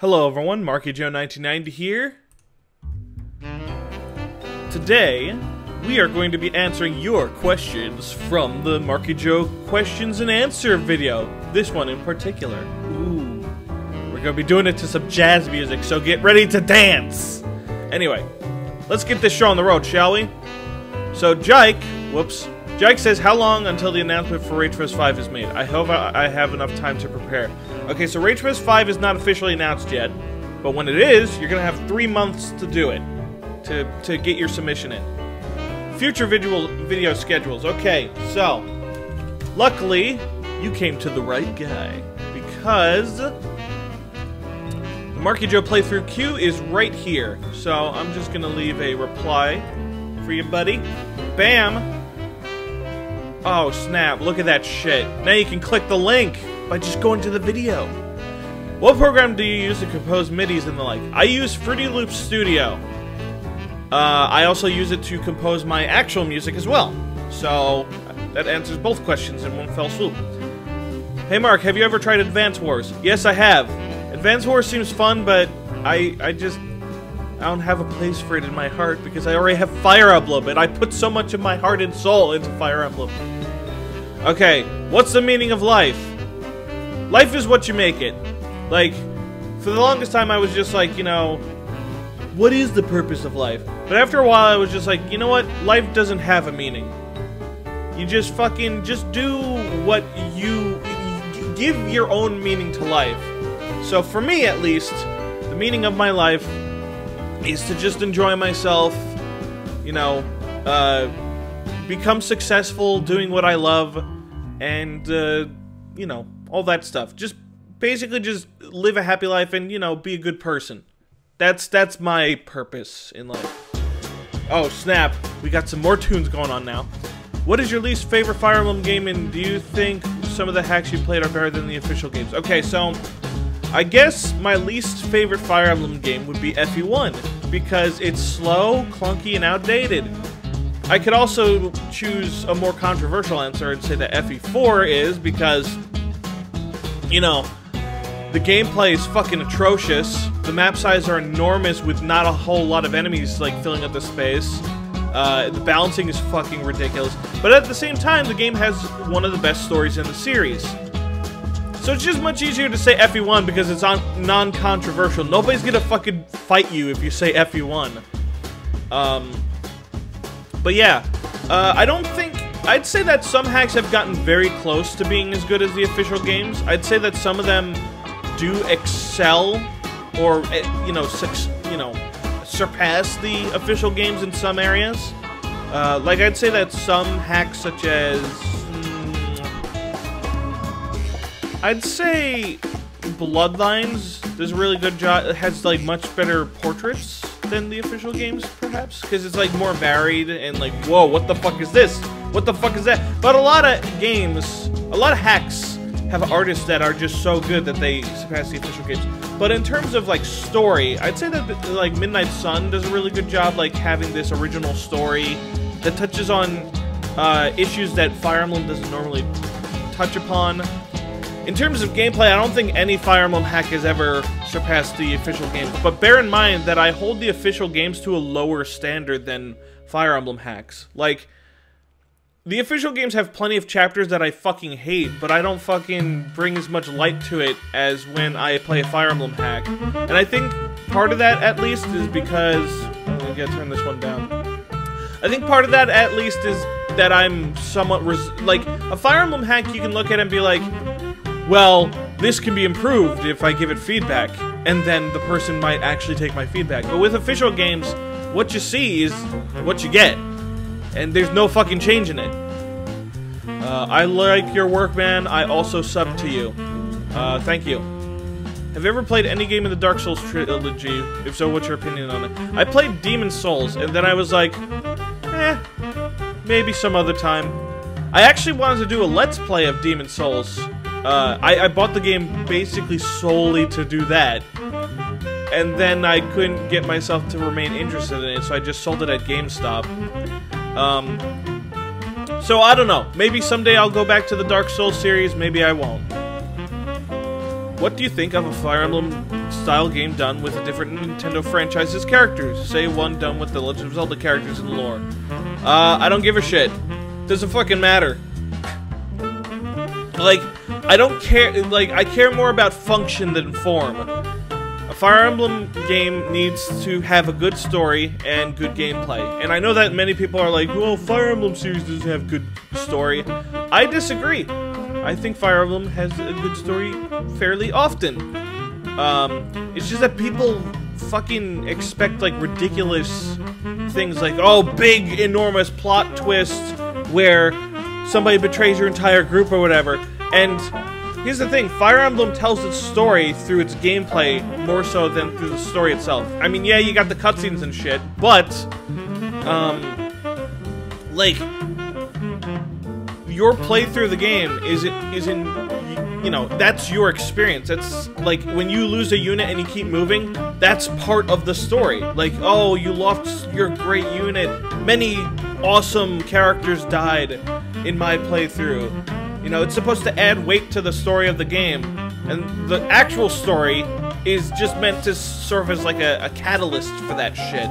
Hello everyone, MarkyJoe1990 here. Today, we are going to be answering your questions from the Marky Joe questions and answer video. This one in particular. Ooh. We're going to be doing it to some jazz music, so get ready to dance! Anyway, let's get this show on the road, shall we? So Jike says, how long until the announcement for Rage 5 is made? I hope I have enough time to prepare. Okay, so Rage 5 is not officially announced yet, but when it is, you're going to have 3 months to do it, to get your submission in. Future video schedules. Okay, so, luckily, you came to the right guy, because the Marky Joe playthrough queue is right here. So, I'm just going to leave a reply for you, buddy. Bam! Oh, snap, look at that shit. Now you can click the link by just going to the video. What program do you use to compose MIDIs and the like? I use Fruity Loops Studio. I also use it to compose my actual music as well. So, that answers both questions in one fell swoop. Hey Mark, have you ever tried Advance Wars? Yes, I have. Advance Wars seems fun, but I don't have a place for it in my heart because I already have Fire Emblem, and I put so much of my heart and soul into Fire Emblem. Okay, what's the meaning of life? Life is what you make it. Like, for the longest time I was just like, you know, what is the purpose of life? But after a while I was just like, you know what? Life doesn't have a meaning. You just fucking, just do what you, give your own meaning to life. So for me at least, the meaning of my life is to just enjoy myself, you know, become successful doing what I love, and, you know, all that stuff. Just, basically just live a happy life and, you know, be a good person. That's my purpose in life. Oh, snap. We got some more tunes going on now. What is your least favorite Fire Emblem game, and do you think some of the hacks you played are better than the official games? Okay, so I guess my least favorite Fire Emblem game would be FE1, because it's slow, clunky, and outdated. I could also choose a more controversial answer and say that FE4 is because, you know, the gameplay is fucking atrocious, the map sizes are enormous with not a whole lot of enemies, like, filling up the space, the balancing is fucking ridiculous, but at the same time, the game has one of the best stories in the series. So it's just much easier to say FE1 because it's non-controversial. Nobody's gonna fucking fight you if you say FE1. But yeah, I'd say that some hacks have gotten very close to being as good as the official games. I'd say that some of them do excel, or, you know, surpass the official games in some areas. Like, I'd say that some hacks such as, I'd say Bloodlines does a really good job. It has, like, much better portraits than the official games, perhaps, because it's, like, more varied and, like, whoa, what the fuck is this? What the fuck is that? But a lot of games, a lot of hacks have artists that are just so good that they surpass the official games. But in terms of, like, story, I'd say that, like, Midnight Sun does a really good job, like, having this original story that touches on issues that Fire Emblem doesn't normally touch upon. In terms of gameplay, I don't think any Fire Emblem hack has ever surpassed the official games, but bear in mind that I hold the official games to a lower standard than Fire Emblem hacks. Like, the official games have plenty of chapters that I fucking hate, but I don't fucking bring as much light to it as when I play a Fire Emblem hack. And I think part of that, at least, is because... I'm gonna turn this one down. I think part of that, at least, is that I'm somewhat... like, a Fire Emblem hack, you can look at it and be like, well, this can be improved if I give it feedback, and then the person might actually take my feedback. But with official games, what you see is what you get, and there's no fucking change in it. I like your work, man. I also sub to you. Thank you. Have you ever played any game in the Dark Souls trilogy? If so, what's your opinion on it? I played Demon Souls, and then I was like, maybe some other time. I actually wanted to do a Let's Play of Demon Souls. I bought the game basically solely to do that, and then I couldn't get myself to remain interested in it, so I just sold it at GameStop. So I don't know, maybe someday I'll go back to the Dark Souls series, maybe I won't. What do you think of a Fire Emblem-style game done with a different Nintendo franchise's characters? Say one done with the Legend of Zelda characters and lore. I don't give a shit. Doesn't fucking matter. Like, I don't care. Like, I care more about function than form. A Fire Emblem game needs to have a good story and good gameplay. And I know that many people are like, well, Fire Emblem series doesn't have good story. I disagree. I think Fire Emblem has a good story fairly often. It's just that people fucking expect, like, ridiculous things like, oh, big, enormous plot twist where somebody betrays your entire group or whatever. And here's the thing, Fire Emblem tells its story through its gameplay more so than through the story itself. I mean, yeah, you got the cutscenes and shit, but, like, your playthrough of the game is in, you know, that's your experience. It's like when you lose a unit and you keep moving, that's part of the story. Like, oh, you lost your great unit. Many awesome characters died in my playthrough. You know, it's supposed to add weight to the story of the game. And the actual story is just meant to serve as like a catalyst for that shit.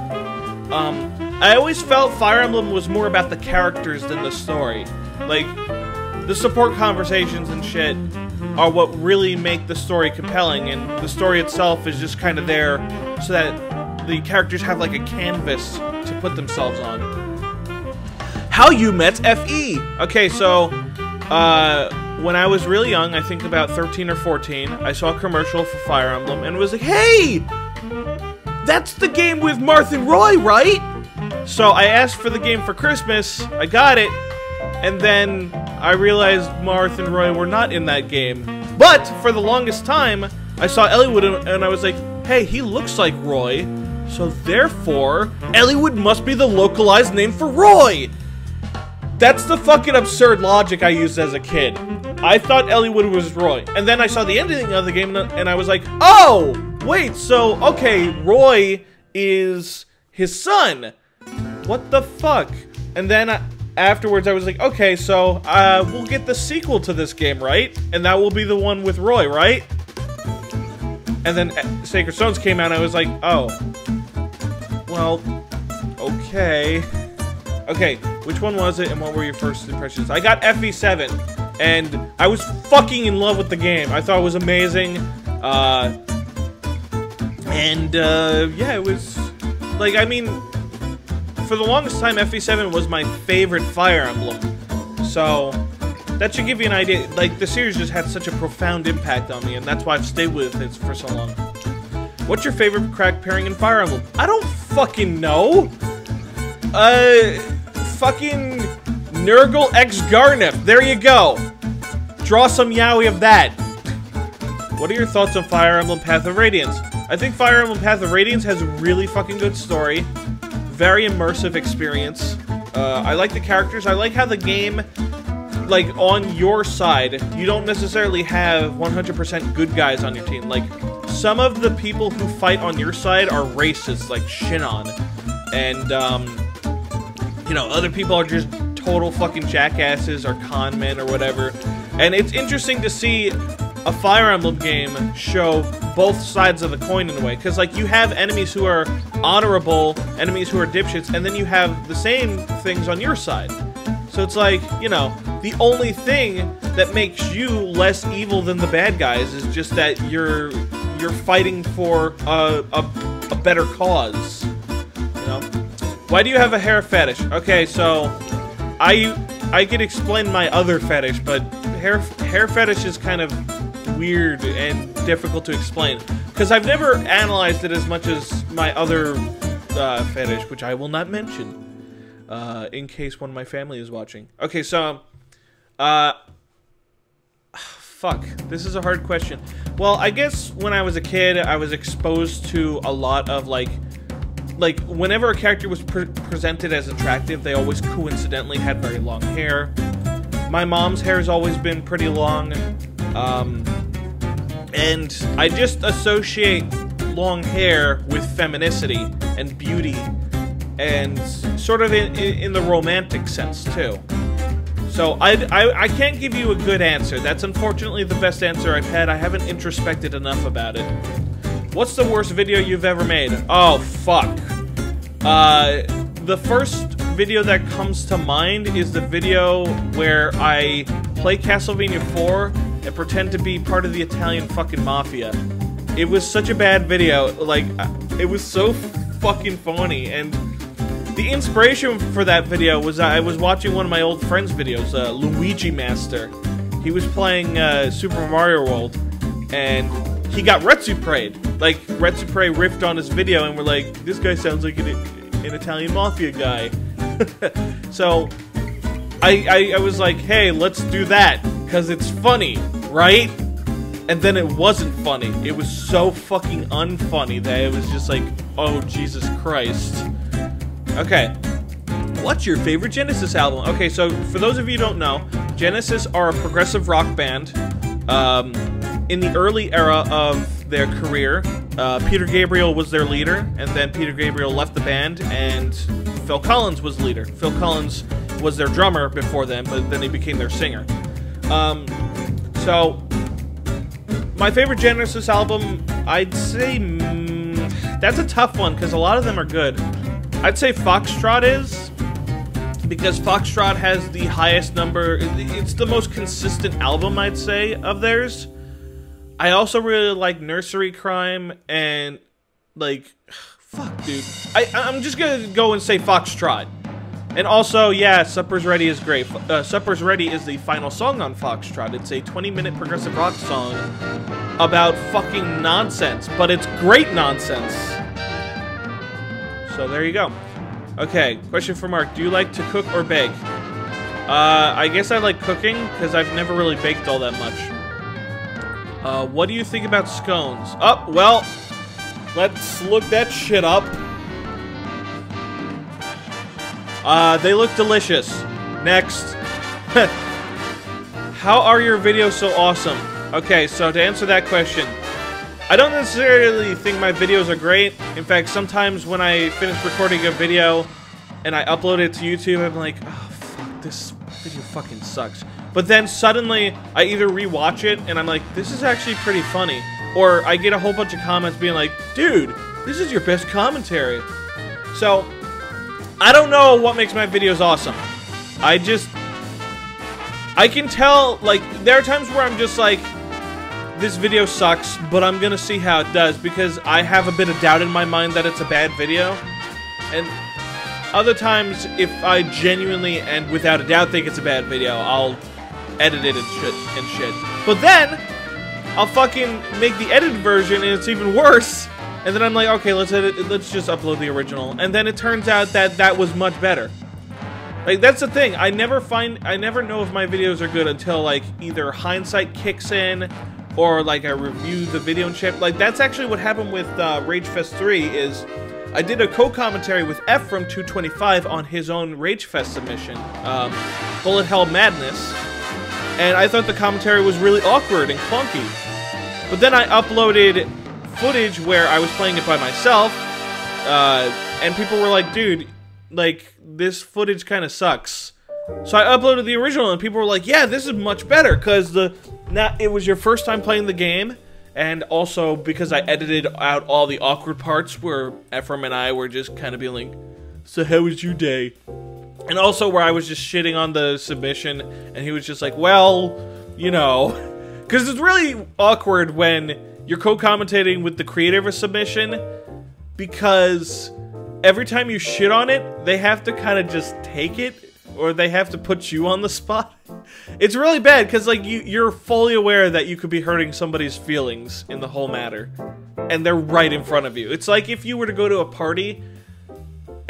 I always felt Fire Emblem was more about the characters than the story. Like, the support conversations and shit are what really make the story compelling, and the story itself is just kind of there so that the characters have like a canvas to put themselves on. How you met FE! Okay, so, when I was really young, I think about 13 or 14, I saw a commercial for Fire Emblem and was like, hey! That's the game with Marth and Roy, right? So I asked for the game for Christmas, I got it, and then I realized Marth and Roy were not in that game. But, for the longest time, I saw Eliwood and I was like, hey, he looks like Roy, so therefore, Eliwood must be the localized name for Roy! That's the fucking absurd logic I used as a kid. I thought Eliwood was Roy, and then I saw the ending of the game and I was like, oh! Wait, so, okay, Roy is his son. What the fuck? And then afterwards I was like, okay, so we'll get the sequel to this game, right? And that will be the one with Roy, right? And then Sacred Stones came out and I was like, oh. Well, okay. Okay, which one was it and what were your first impressions? I got FE7 and I was fucking in love with the game. I thought it was amazing. Yeah, it was, like, I mean, for the longest time, FE7 was my favorite Fire Emblem. So, that should give you an idea. Like, the series just had such a profound impact on me, and that's why I've stayed with it for so long. What's your favorite crack pairing in Fire Emblem? I don't fucking know. Fucking Nurgle X Garneth. There you go. Draw some yaoi of that. What are your thoughts on Fire Emblem Path of Radiance? I think Fire Emblem Path of Radiance has a really fucking good story. Very immersive experience. I like the characters. I like how the game, like, on your side, you don't necessarily have 100% good guys on your team. Like, some of the people who fight on your side are racists, like Shinon. And, you know, other people are just total fucking jackasses or con men or whatever. And it's interesting to see a Fire Emblem game show both sides of the coin in a way, because, like, you have enemies who are honorable, enemies who are dipshits, and then you have the same things on your side. So it's like, you know, the only thing that makes you less evil than the bad guys is just that you're fighting for a better cause, you know? Why do you have a hair fetish? Okay, so I could explain my other fetish, but hair fetish is kind of weird and difficult to explain, because I've never analyzed it as much as my other fetish, which I will not mention, in case one of my family is watching. Okay, so, fuck, this is a hard question. Well, I guess when I was a kid, I was exposed to a lot of, like, whenever a character was presented as attractive, they always coincidentally had very long hair. My mom's hair has always been pretty long, and I just associate long hair with feminicity and beauty, and sort of in the romantic sense, too. So I can't give you a good answer. That's unfortunately the best answer I've had. I haven't introspected enough about it. What's the worst video you've ever made? Oh, fuck. The first video that comes to mind is the video where I play Castlevania 4 and pretend to be part of the Italian fucking mafia. It was such a bad video. Like, it was so fucking phony, and the inspiration for that video was I was watching one of my old friends' videos, Luigi Master. He was playing Super Mario World, and he got Retsuprayed. Like, Retsupray riffed on his video, and we're like, this guy sounds like an Italian mafia guy. So, I was like, hey, let's do that, because it's funny, right? And then it wasn't funny. It was so fucking unfunny that it was just like, oh, Jesus Christ. Okay. What's your favorite Genesis album? Okay, so for those of you who don't know, Genesis are a progressive rock band. In the early era of their career, Peter Gabriel was their leader, and then Peter Gabriel left the band, and Phil Collins was leader. Phil Collins was their drummer before them, but then he became their singer. So, my favorite Genesis album, I'd say, that's a tough one, because a lot of them are good. I'd say Foxtrot is, because Foxtrot has the highest number, it's the most consistent album, I'd say, of theirs. I also really like Nursery Crime, and, like, fuck, dude. I'm just gonna go and say Foxtrot. And also, yeah, Supper's Ready is great. Supper's Ready is the final song on Foxtrot. It's a 20-minute progressive rock song about fucking nonsense, but it's great nonsense. So there you go. Okay, question for Mark. Do you like to cook or bake? I guess I like cooking, because I've never really baked all that much. What do you think about scones? Oh, well, let's look that shit up. They look delicious. Next. How are your videos so awesome? Okay, so to answer that question, I don't necessarily think my videos are great. In fact, sometimes when I finish recording a video and I upload it to YouTube, I'm like, oh, fuck, this video fucking sucks. But then suddenly, I either rewatch it and I'm like, this is actually pretty funny. Or I get a whole bunch of comments being like, dude, this is your best commentary. So, I don't know what makes my videos awesome. I can tell, like, there are times where I'm just like, this video sucks, but I'm gonna see how it does, because I have a bit of doubt in my mind that it's a bad video. And other times, if I genuinely and without a doubt think it's a bad video, I'll edit it and shit. But then, I'll fucking make the edited version and it's even worse. And then I'm like, okay, let's just upload the original. And then it turns out that that was much better. Like, that's the thing. I never know if my videos are good until, like, either hindsight kicks in or, like, I review the video and shit. Like, that's actually what happened with RageFest 3 is I did a co-commentary with F from 225 on his own RageFest submission, Bullet Hell Madness. And I thought the commentary was really awkward and clunky. But then I uploaded footage where I was playing it by myself, and people were like, dude, like, this footage kind of sucks. So I uploaded the original, and people were like, yeah, this is much better, because it was your first time playing the game, and also because I edited out all the awkward parts where Ephraim and I were just kind of being like, so how was your day? And also where I was just shitting on the submission, and he was just like, well, you know, because it's really awkward when you're co-commentating with the creator of a submission, because every time you shit on it, they have to kind of just take it, or they have to put you on the spot. It's really bad, because, like, you're fully aware that you could be hurting somebody's feelings in the whole matter, and they're right in front of you. It's like if you were to go to a party,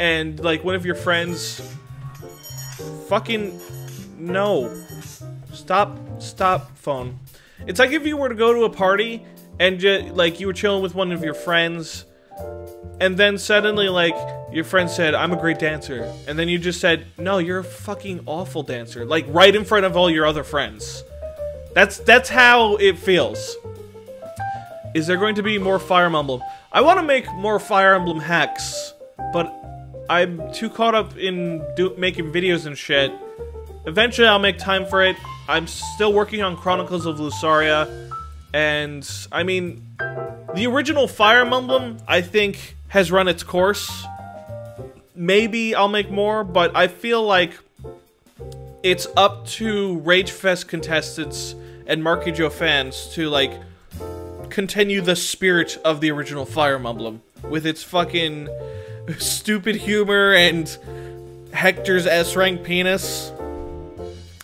and, like, one of your friends... Fucking... No. Stop, phone. It's like if you were to go to a party, and like, you were chilling with one of your friends, and then suddenly, like, your friend said, I'm a great dancer, and then you just said, no, you're a fucking awful dancer, like, right in front of all your other friends. That's how it feels. Is there going to be more Fire Emblem? I want to make more Fire Emblem hacks, but I'm too caught up in making videos and shit eventually I'll make time for it. I'm still working on Chronicles of Lucaria, and I mean, the original Fire Emblem, I think, has run its course. Maybe I'll make more, but I feel like it's up to Ragefest contestants and Marky Joe fans to, like, continue the spirit of the original Fire Emblem with its fucking stupid humor and Hector's S-rank penis.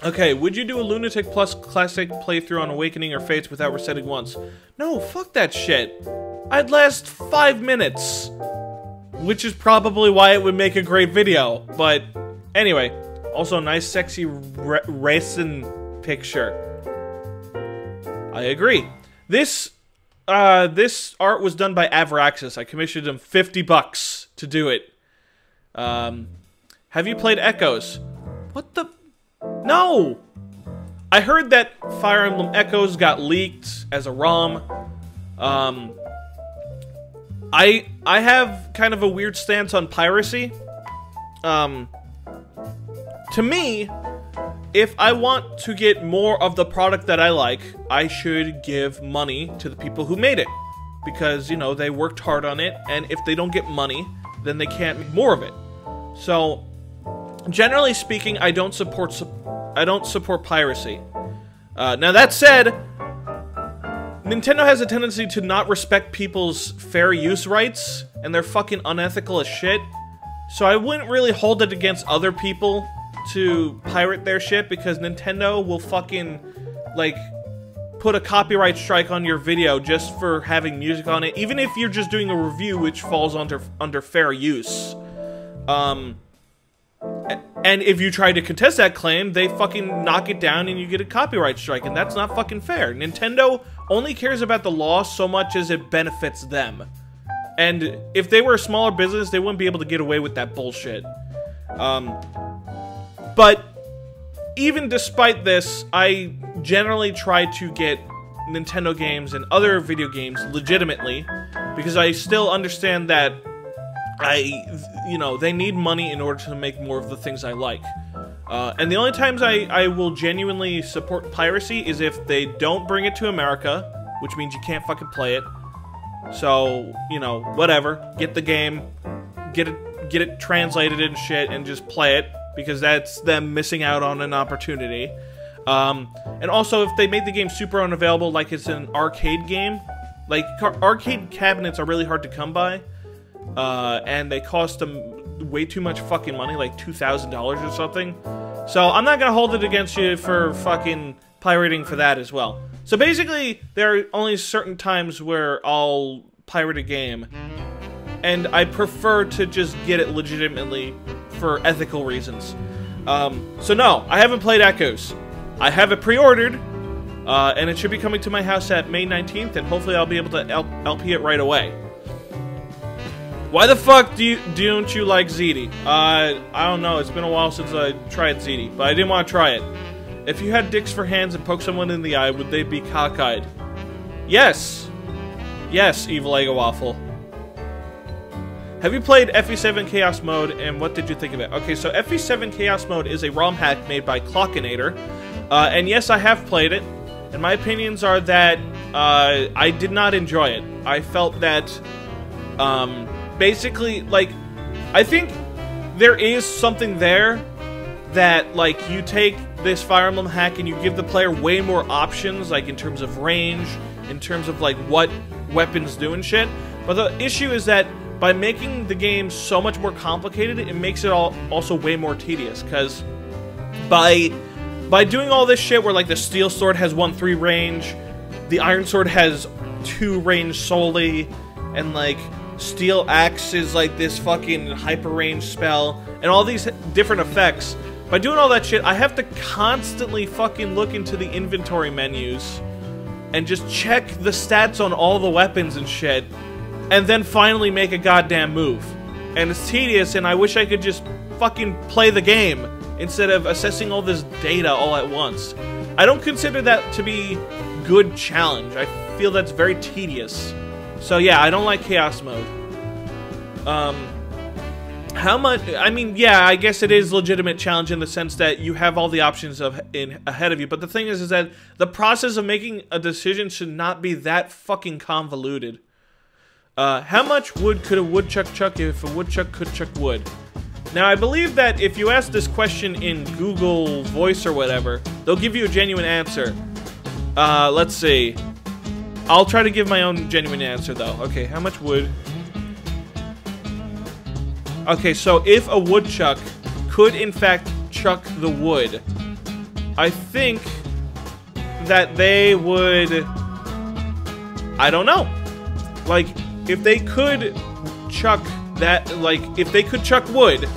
Okay, would you do a Lunatic Plus classic playthrough on Awakening or Fates without resetting once? No, fuck that shit. I'd last 5 minutes. Which is probably why it would make a great video. But, anyway. Also, nice sexy racing picture. I agree. This art was done by Avaraxis. I commissioned him $50 to do it. Have you played Echoes? What the... No! I heard that Fire Emblem Echoes got leaked as a ROM. I have kind of a weird stance on piracy. To me, if I want to get more of the product that I like, I should give money to the people who made it. Because, you know, they worked hard on it, and if they don't get money, then they can't make more of it. So, generally speaking, I don't support piracy. Now that said, Nintendo has a tendency to not respect people's fair use rights, and they're fucking unethical as shit. So I wouldn't really hold it against other people to pirate their shit, because Nintendo will fucking, like, put a copyright strike on your video just for having music on it, even if you're just doing a review which falls under fair use. And if you try to contest that claim, they fucking knock it down and you get a copyright strike, and that's not fucking fair. Nintendo only cares about the law so much as it benefits them. And if they were a smaller business, they wouldn't be able to get away with that bullshit. But even despite this, I generally try to get Nintendo games and other video games legitimately, because I still understand that you know, they need money in order to make more of the things I like. And the only times I will genuinely support piracy is if they don't bring it to America, which means you can't fucking play it. So, you know, whatever. Get the game, get it translated and shit, and just play it, because that's them missing out on an opportunity. And also, if they make the game super unavailable, like it's an arcade game, like, arcade cabinets are really hard to come by. And they cost them way too much fucking money, like $2,000 or something. So I'm not gonna hold it against you for fucking pirating for that as well. So basically, there are only certain times where I'll pirate a game, and I prefer to just get it legitimately for ethical reasons. So no, I haven't played Echoes. I have it pre-ordered, and it should be coming to my house at May 19th, and hopefully I'll be able to LP it right away. Why the fuck don't you like ZD? I don't know, it's been a while since I tried ZD, but I didn't want to try it. If you had dicks for hands and poked someone in the eye, would they be cockeyed? Yes! Yes, Evil Eggo Waffle. Have you played FE7 Chaos Mode, and what did you think of it? Okay, so FE7 Chaos Mode is a ROM hack made by Clockinator, and yes, I have played it, and my opinions are that I did not enjoy it. I felt that, basically, like, I think there is something there that, like, you take this Fire Emblem hack and you give the player way more options, like, in terms of range, in terms of, like, what weapons do and shit. But the issue is that by making the game so much more complicated, it makes it also way more tedious, because by doing all this shit where, like, the Steel Sword has 1-3 range, the Iron Sword has 2 range solely, and, like, Steel Axe is like this fucking hyper range spell, and all these different effects. By doing all that shit, I have to constantly fucking look into the inventory menus and just check the stats on all the weapons and shit, and then finally make a goddamn move. And it's tedious, and I wish I could just fucking play the game instead of assessing all this data all at once. I don't consider that to be good challenge. I feel that's very tedious. So yeah, I don't like Chaos Mode. How much? I mean, yeah, I guess it is a legitimate challenge in the sense that you have all the options ahead of you. But the thing is that the process of making a decision should not be that fucking convoluted. How much wood could a woodchuck chuck if a woodchuck could chuck wood? Now, I believe that if you ask this question in Google Voice or whatever, they'll give you a genuine answer. Let's see. I'll try to give my own genuine answer, though. Okay, how much wood? Okay, so if a woodchuck could, in fact, chuck the wood, I think that they would... I don't know. Like, if they could chuck that... Like, if they could chuck wood...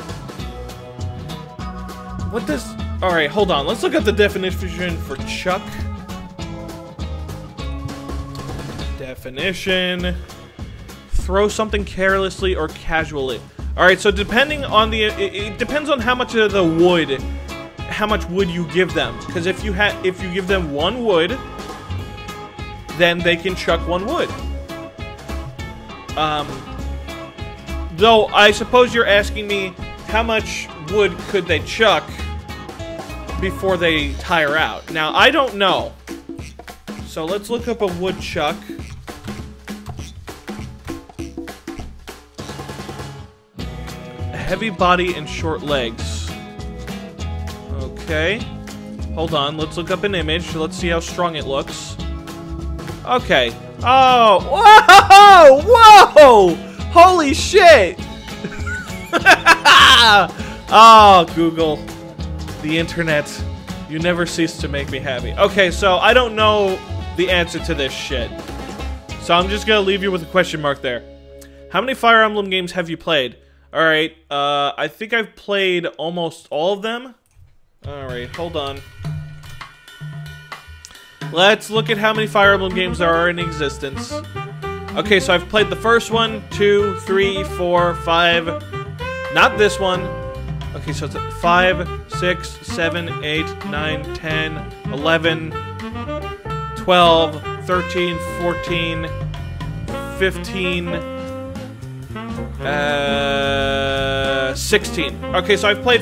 What does... Alright, hold on. Let's look at the definition for chuck. Definition. Throw something carelessly or casually. Alright, so depending on the... It depends on how much of the wood... How much wood you give them. Because if you give them one wood, then they can chuck one wood. Though, I suppose you're asking me how much wood could they chuck before they tire out. Now, I don't know. So let's look up a woodchuck. Heavy body and short legs. Okay. Hold on, let's look up an image. Let's see how strong it looks. Okay. Oh! Whoa! Whoa! Holy shit! Oh, Google. The internet. You never cease to make me happy. Okay, so I don't know the answer to this shit. So I'm just gonna leave you with a question mark there. How many Fire Emblem games have you played? Alright, I think I've played almost all of them. Alright, hold on. Let's look at how many Fire Emblem games there are in existence. Okay, so I've played the first one, 2, 3, 4, 5. Not this one. Okay, so it's 5, 6, 7, 8, 9, 10, 11, 12, 13, 14, 15... 16. Okay, so I've played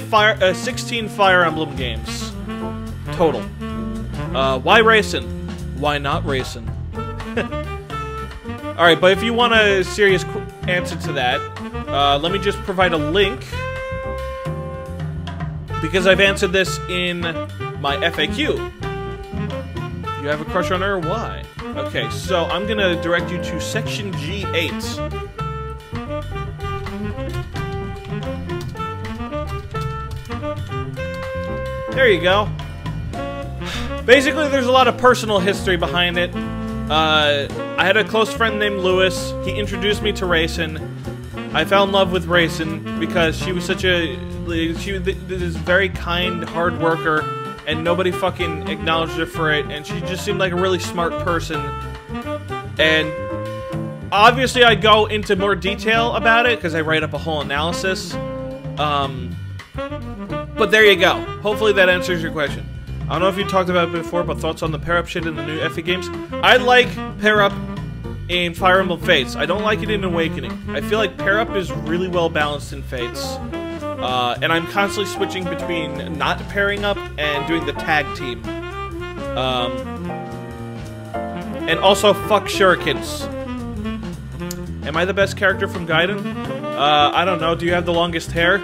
16 Fire Emblem games. Total. Why racing? Why not racing? Alright, but if you want a serious answer to that, let me just provide a link. Because I've answered this in my FAQ. You have a crush on her? Why? Okay, so I'm gonna direct you to section G8. There you go. Basically, there's a lot of personal history behind it. I had a close friend named Lewis. He introduced me to racing. I fell in love with racing because she was such a... She was this very kind, hard worker, and nobody fucking acknowledged her for it, and she just seemed like a really smart person. And obviously, I go into more detail about it because I write up a whole analysis. But there you go. Hopefully that answers your question. I don't know if you talked about it before, but thoughts on the pair-up shit in the new FE games? I like pair-up in Fire Emblem Fates. I don't like it in Awakening. I feel like pair-up is really well balanced in Fates. And I'm constantly switching between not pairing up and doing the tag team. And also, fuck shurikens. Am I the best character from Gaiden? I don't know. Do you have the longest hair?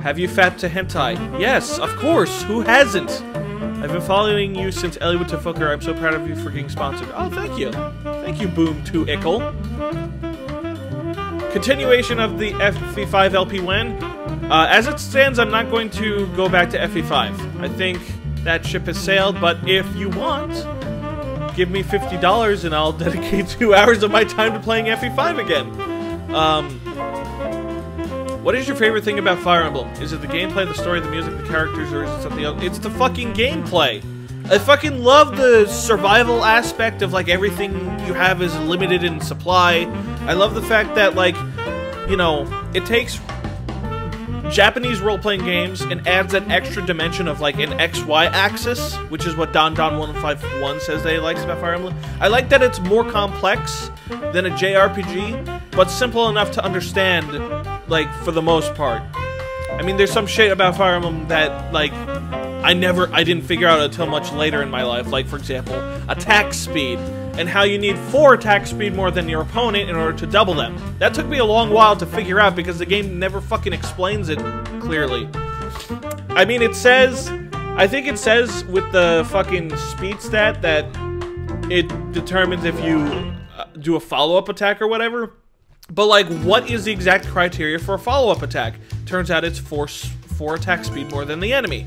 Have you fapped to hentai? Yes, of course. Who hasn't? I've been following you since Ellie went to Fooker. I'm so proud of you for getting sponsored. Oh, thank you. Thank you, Boom2Ickle. Continuation of the FE5 LP when? As it stands, I'm not going to go back to FE5. I think that ship has sailed, but if you want, give me $50 and I'll dedicate 2 hours of my time to playing FE5 again. What is your favorite thing about Fire Emblem? Is it the gameplay, the story, the music, the characters, or is it something else? It's the fucking gameplay. I fucking love the survival aspect of, like, everything you have is limited in supply. I love the fact that, like, you know, it takes Japanese role-playing games and adds that extra dimension of, like, an XY axis, which is what Don151 says that he likes about Fire Emblem. I like that it's more complex than a JRPG, but simple enough to understand like, for the most part. I mean, there's some shit about Fire Emblem that, like, I didn't figure out until much later in my life. Like, for example, attack speed, and how you need 4 attack speed more than your opponent in order to double them. That took me a long while to figure out because the game never fucking explains it clearly. I mean, it says, I think it says with the fucking speed stat that it determines if you do a follow-up attack or whatever. But, like, what is the exact criteria for a follow-up attack? Turns out it's 4 attack speed more than the enemy.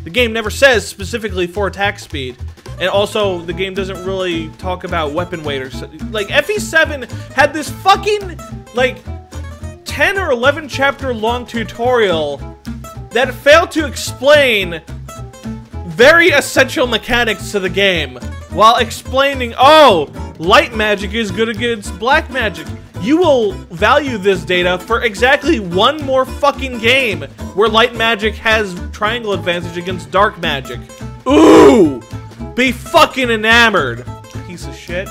The game never says specifically 4 attack speed. And also, the game doesn't really talk about weapon weight or so. Like, FE7 had this fucking, like, 10 or 11 chapter long tutorial that failed to explain very essential mechanics to the game while explaining, oh, light magic is good against black magic. You will value this data for exactly one more fucking game where light magic has triangle advantage against dark magic. Ooh! Be fucking enamored, piece of shit.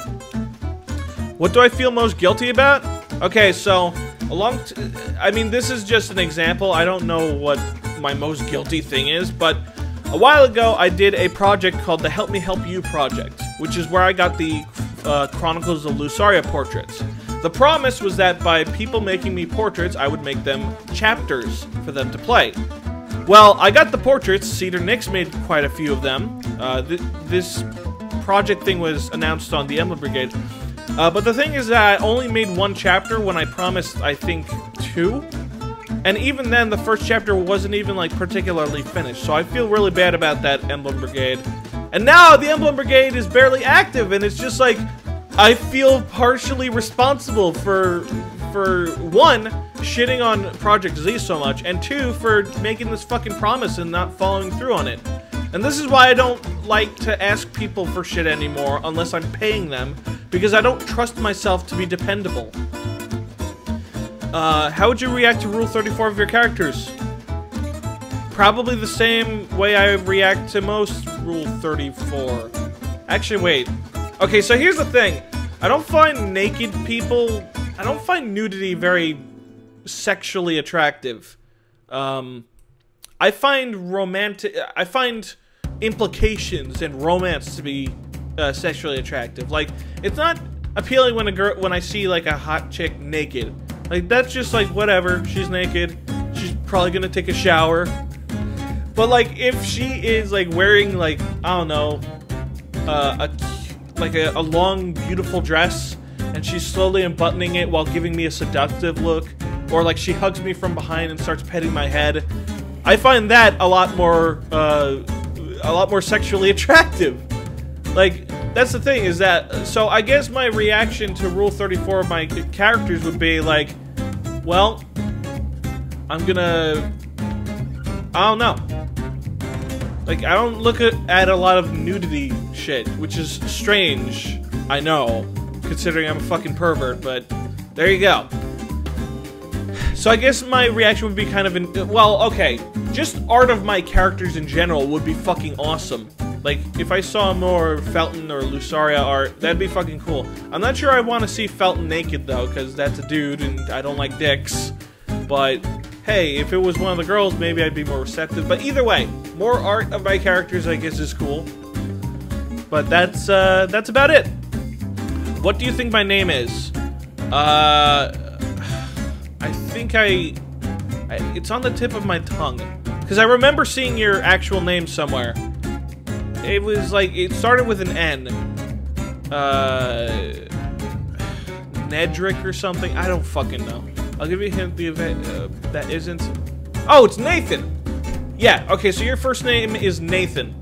What do I feel most guilty about? Okay, so, I mean, this is just an example. I don't know what my most guilty thing is, but a while ago, I did a project called the Help Me Help You project, which is where I got the Chronicles of Lucaria portraits. The promise was that by people making me portraits, I would make them chapters for them to play. Well, I got the portraits. Cedar Nix made quite a few of them. This project thing was announced on the Emblem Brigade. But the thing is that I only made 1 chapter when I promised, I think, 2. And even then, the first chapter wasn't even, like, particularly finished. So I feel really bad about that Emblem Brigade. And now the Emblem Brigade is barely active, and it's just like, I feel partially responsible for 1, shitting on Project Z so much, and 2, for making this fucking promise and not following through on it. And this is why I don't like to ask people for shit anymore unless I'm paying them, because I don't trust myself to be dependable. How would you react to Rule 34 of your characters? Probably the same way I react to most Rule 34. Actually, wait. Okay, so here's the thing. I don't find naked people... I don't find nudity very sexually attractive. I find implications and romance to be sexually attractive. Like, it's not appealing when I see, like, a hot chick naked. Like, that's just like, whatever, she's naked, she's probably gonna take a shower. But, like, if she is, like, wearing, like, I don't know, a long, beautiful dress, and she's slowly unbuttoning it while giving me a seductive look, or, like, she hugs me from behind and starts petting my head, I find that a lot more sexually attractive. Like, that's the thing, is that, so I guess my reaction to Rule 34 of my characters would be, like, well, I'm gonna, I don't know. Like, I don't look at a lot of nudity shit, which is strange, I know, considering I'm a fucking pervert, but there you go. So I guess my reaction would be kind of, well, okay, just art of my characters in general would be fucking awesome. Like, if I saw more Felton or Lucaria art, that'd be fucking cool. I'm not sure I want to see Felton naked, though, because that's a dude, and I don't like dicks. But, hey, if it was one of the girls, maybe I'd be more receptive. But either way, more art of my characters, I guess, is cool. But that's about it. What do you think my name is? I think it's on the tip of my tongue. Because I remember seeing your actual name somewhere. It was like, it started with an N. Nedrick or something? I don't fucking know. I'll give you a hint, that isn't... Oh, it's Nathan! Yeah, okay, so your first name is Nathan.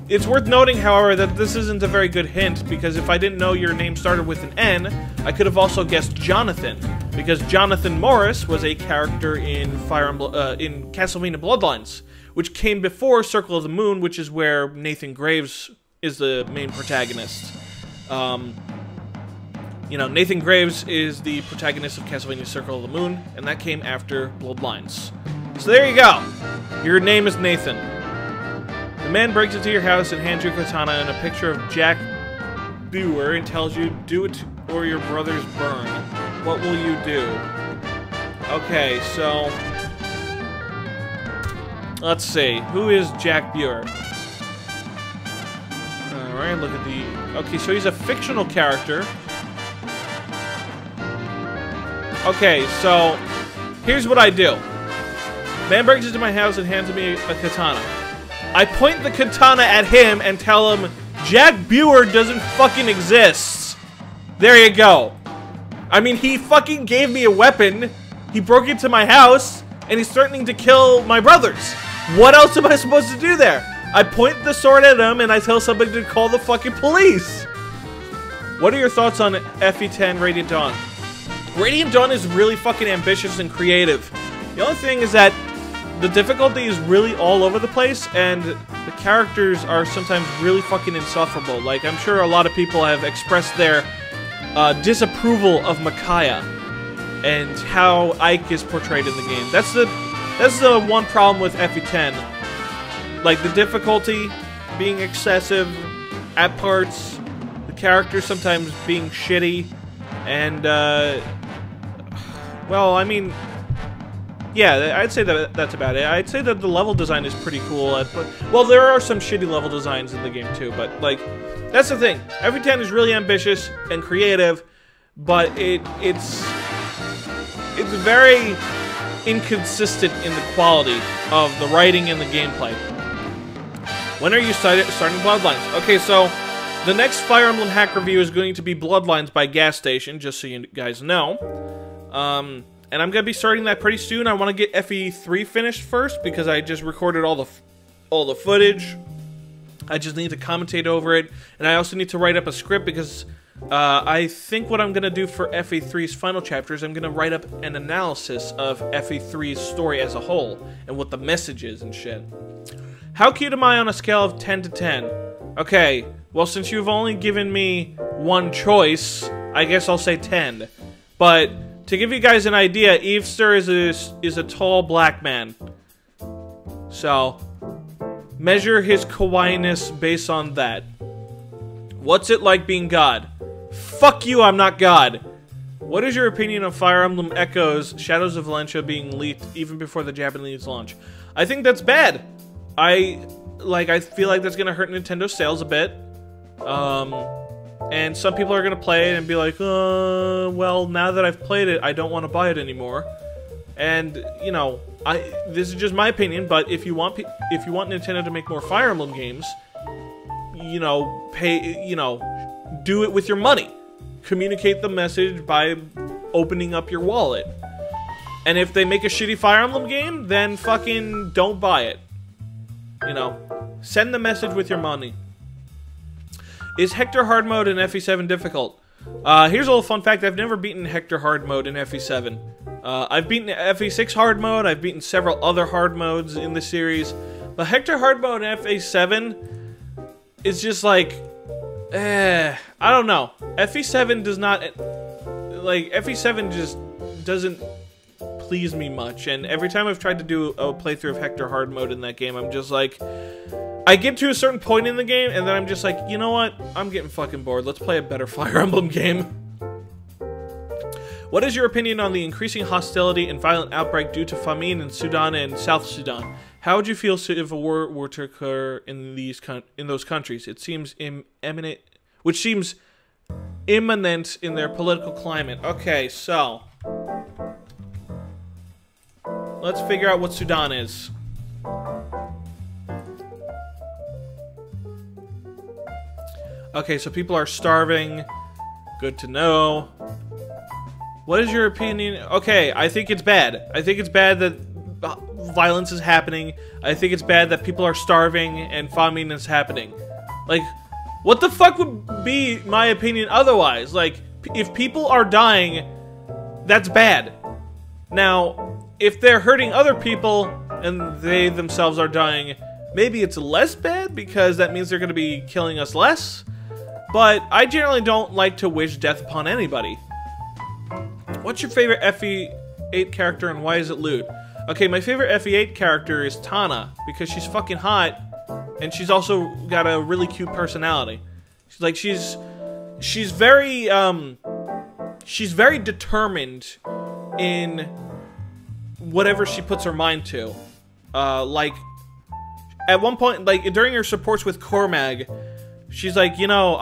It's worth noting, however, that this isn't a very good hint, because if I didn't know your name started with an N, I could have also guessed Jonathan, because Jonathan Morris was a character in in Castlevania Bloodlines, which came before Circle of the Moon, which is where Nathan Graves is the main protagonist. You know, Nathan Graves is the protagonist of Castlevania Circle of the Moon, and that came after Bloodlines. So there you go. Your name is Nathan. The man breaks into your house and hands you a katana and a picture of Jack Brewer and tells you, do it or your brothers burn. What will you do? Okay, so... let's see. Who is Jack Buer? Alright, look at the... okay, so he's a fictional character. Okay, so... here's what I do. Man breaks into my house and hands me a katana. I point the katana at him and tell him, Jack Buer doesn't fucking exist. There you go. I mean, he fucking gave me a weapon. He broke into my house, and he's threatening to kill my brothers. What else am I supposed to do there? I point the sword at him, and I tell somebody to call the fucking police. What are your thoughts on FE10 Radiant Dawn? Radiant Dawn is really fucking ambitious and creative. The only thing is that the difficulty is really all over the place, and the characters are sometimes really fucking insufferable. Like, I'm sure a lot of people have expressed their disapproval of Micaiah and how Ike is portrayed in the game. That's the one problem with FE10. Like, the difficulty being excessive at parts, the characters sometimes being shitty, and, well, I mean, yeah, I'd say that that's about it. I'd say that the level design is pretty cool. Well, there are some shitty level designs in the game, too, but, like, that's the thing. FE10 is really ambitious and creative, but it's very inconsistent in the quality of the writing and the gameplay. When are you starting Bloodlines? Okay, so the next Fire Emblem hack review is going to be Bloodlines by Gas Station, just so you guys know. And I'm going to be starting that pretty soon. I want to get FE3 finished first because I just recorded all the footage. I just need to commentate over it, and I also need to write up a script because I think what I'm going to do for FE3's final chapter is I'm going to write up an analysis of FE3's story as a whole and what the message is and shit. How cute am I on a scale of 10 to 10? Okay, well, since you've only given me one choice, I guess I'll say 10. But to give you guys an idea, Evester is a tall black man. So, measure his kawaii-ness based on that. What's it like being God? Fuck you, I'm not God. What is your opinion of Fire Emblem Echoes Shadows of Valencia being leaked even before the Japanese launch? I think that's bad. I feel like that's gonna hurt Nintendo's sales a bit. And some people are gonna play it and be like, well, now that I've played it, I don't want to buy it anymore. And you know, this is just my opinion, but if you want Nintendo to make more Fire Emblem games, you know, do it with your money. Communicate the message by opening up your wallet. And if they make a shitty Fire Emblem game, then fucking don't buy it. You know, send the message with your money. Is Hector hard mode in FE7 difficult? Here's a little fun fact. I've never beaten Hector hard mode in FE7. I've beaten FE6 hard mode. I've beaten several other hard modes in the series. But Hector hard mode in FE7 is just like, I don't know. FE7 does not, like, FE7 just doesn't please me much. And every time I've tried to do a playthrough of Hector hard mode in that game, I'm just like, I get to a certain point in the game, and then I'm just like, you know what? I'm getting fucking bored. Let's play a better Fire Emblem game. What is your opinion on the increasing hostility and violent outbreak due to famine in Sudan and South Sudan? How would you feel if a war were to occur in those countries? It seems imminent in their political climate. Okay, so let's figure out what Sudan is. Okay, so people are starving. Good to know. What is your opinion? Okay, I think it's bad. I think it's bad that violence is happening. I think it's bad that people are starving and famine is happening. Like, what the fuck would be my opinion otherwise? Like, if people are dying, that's bad. Now, if they're hurting other people and they themselves are dying, maybe it's less bad because that means they're going to be killing us less. But I generally don't like to wish death upon anybody. What's your favorite FE8 character and why is it lewd? Okay, my favorite FE8 character is Tana because she's fucking hot and she's also got a really cute personality. She's very she's very determined in whatever she puts her mind to. Like, at one point, like, during her supports with Cormag, she's like, you know,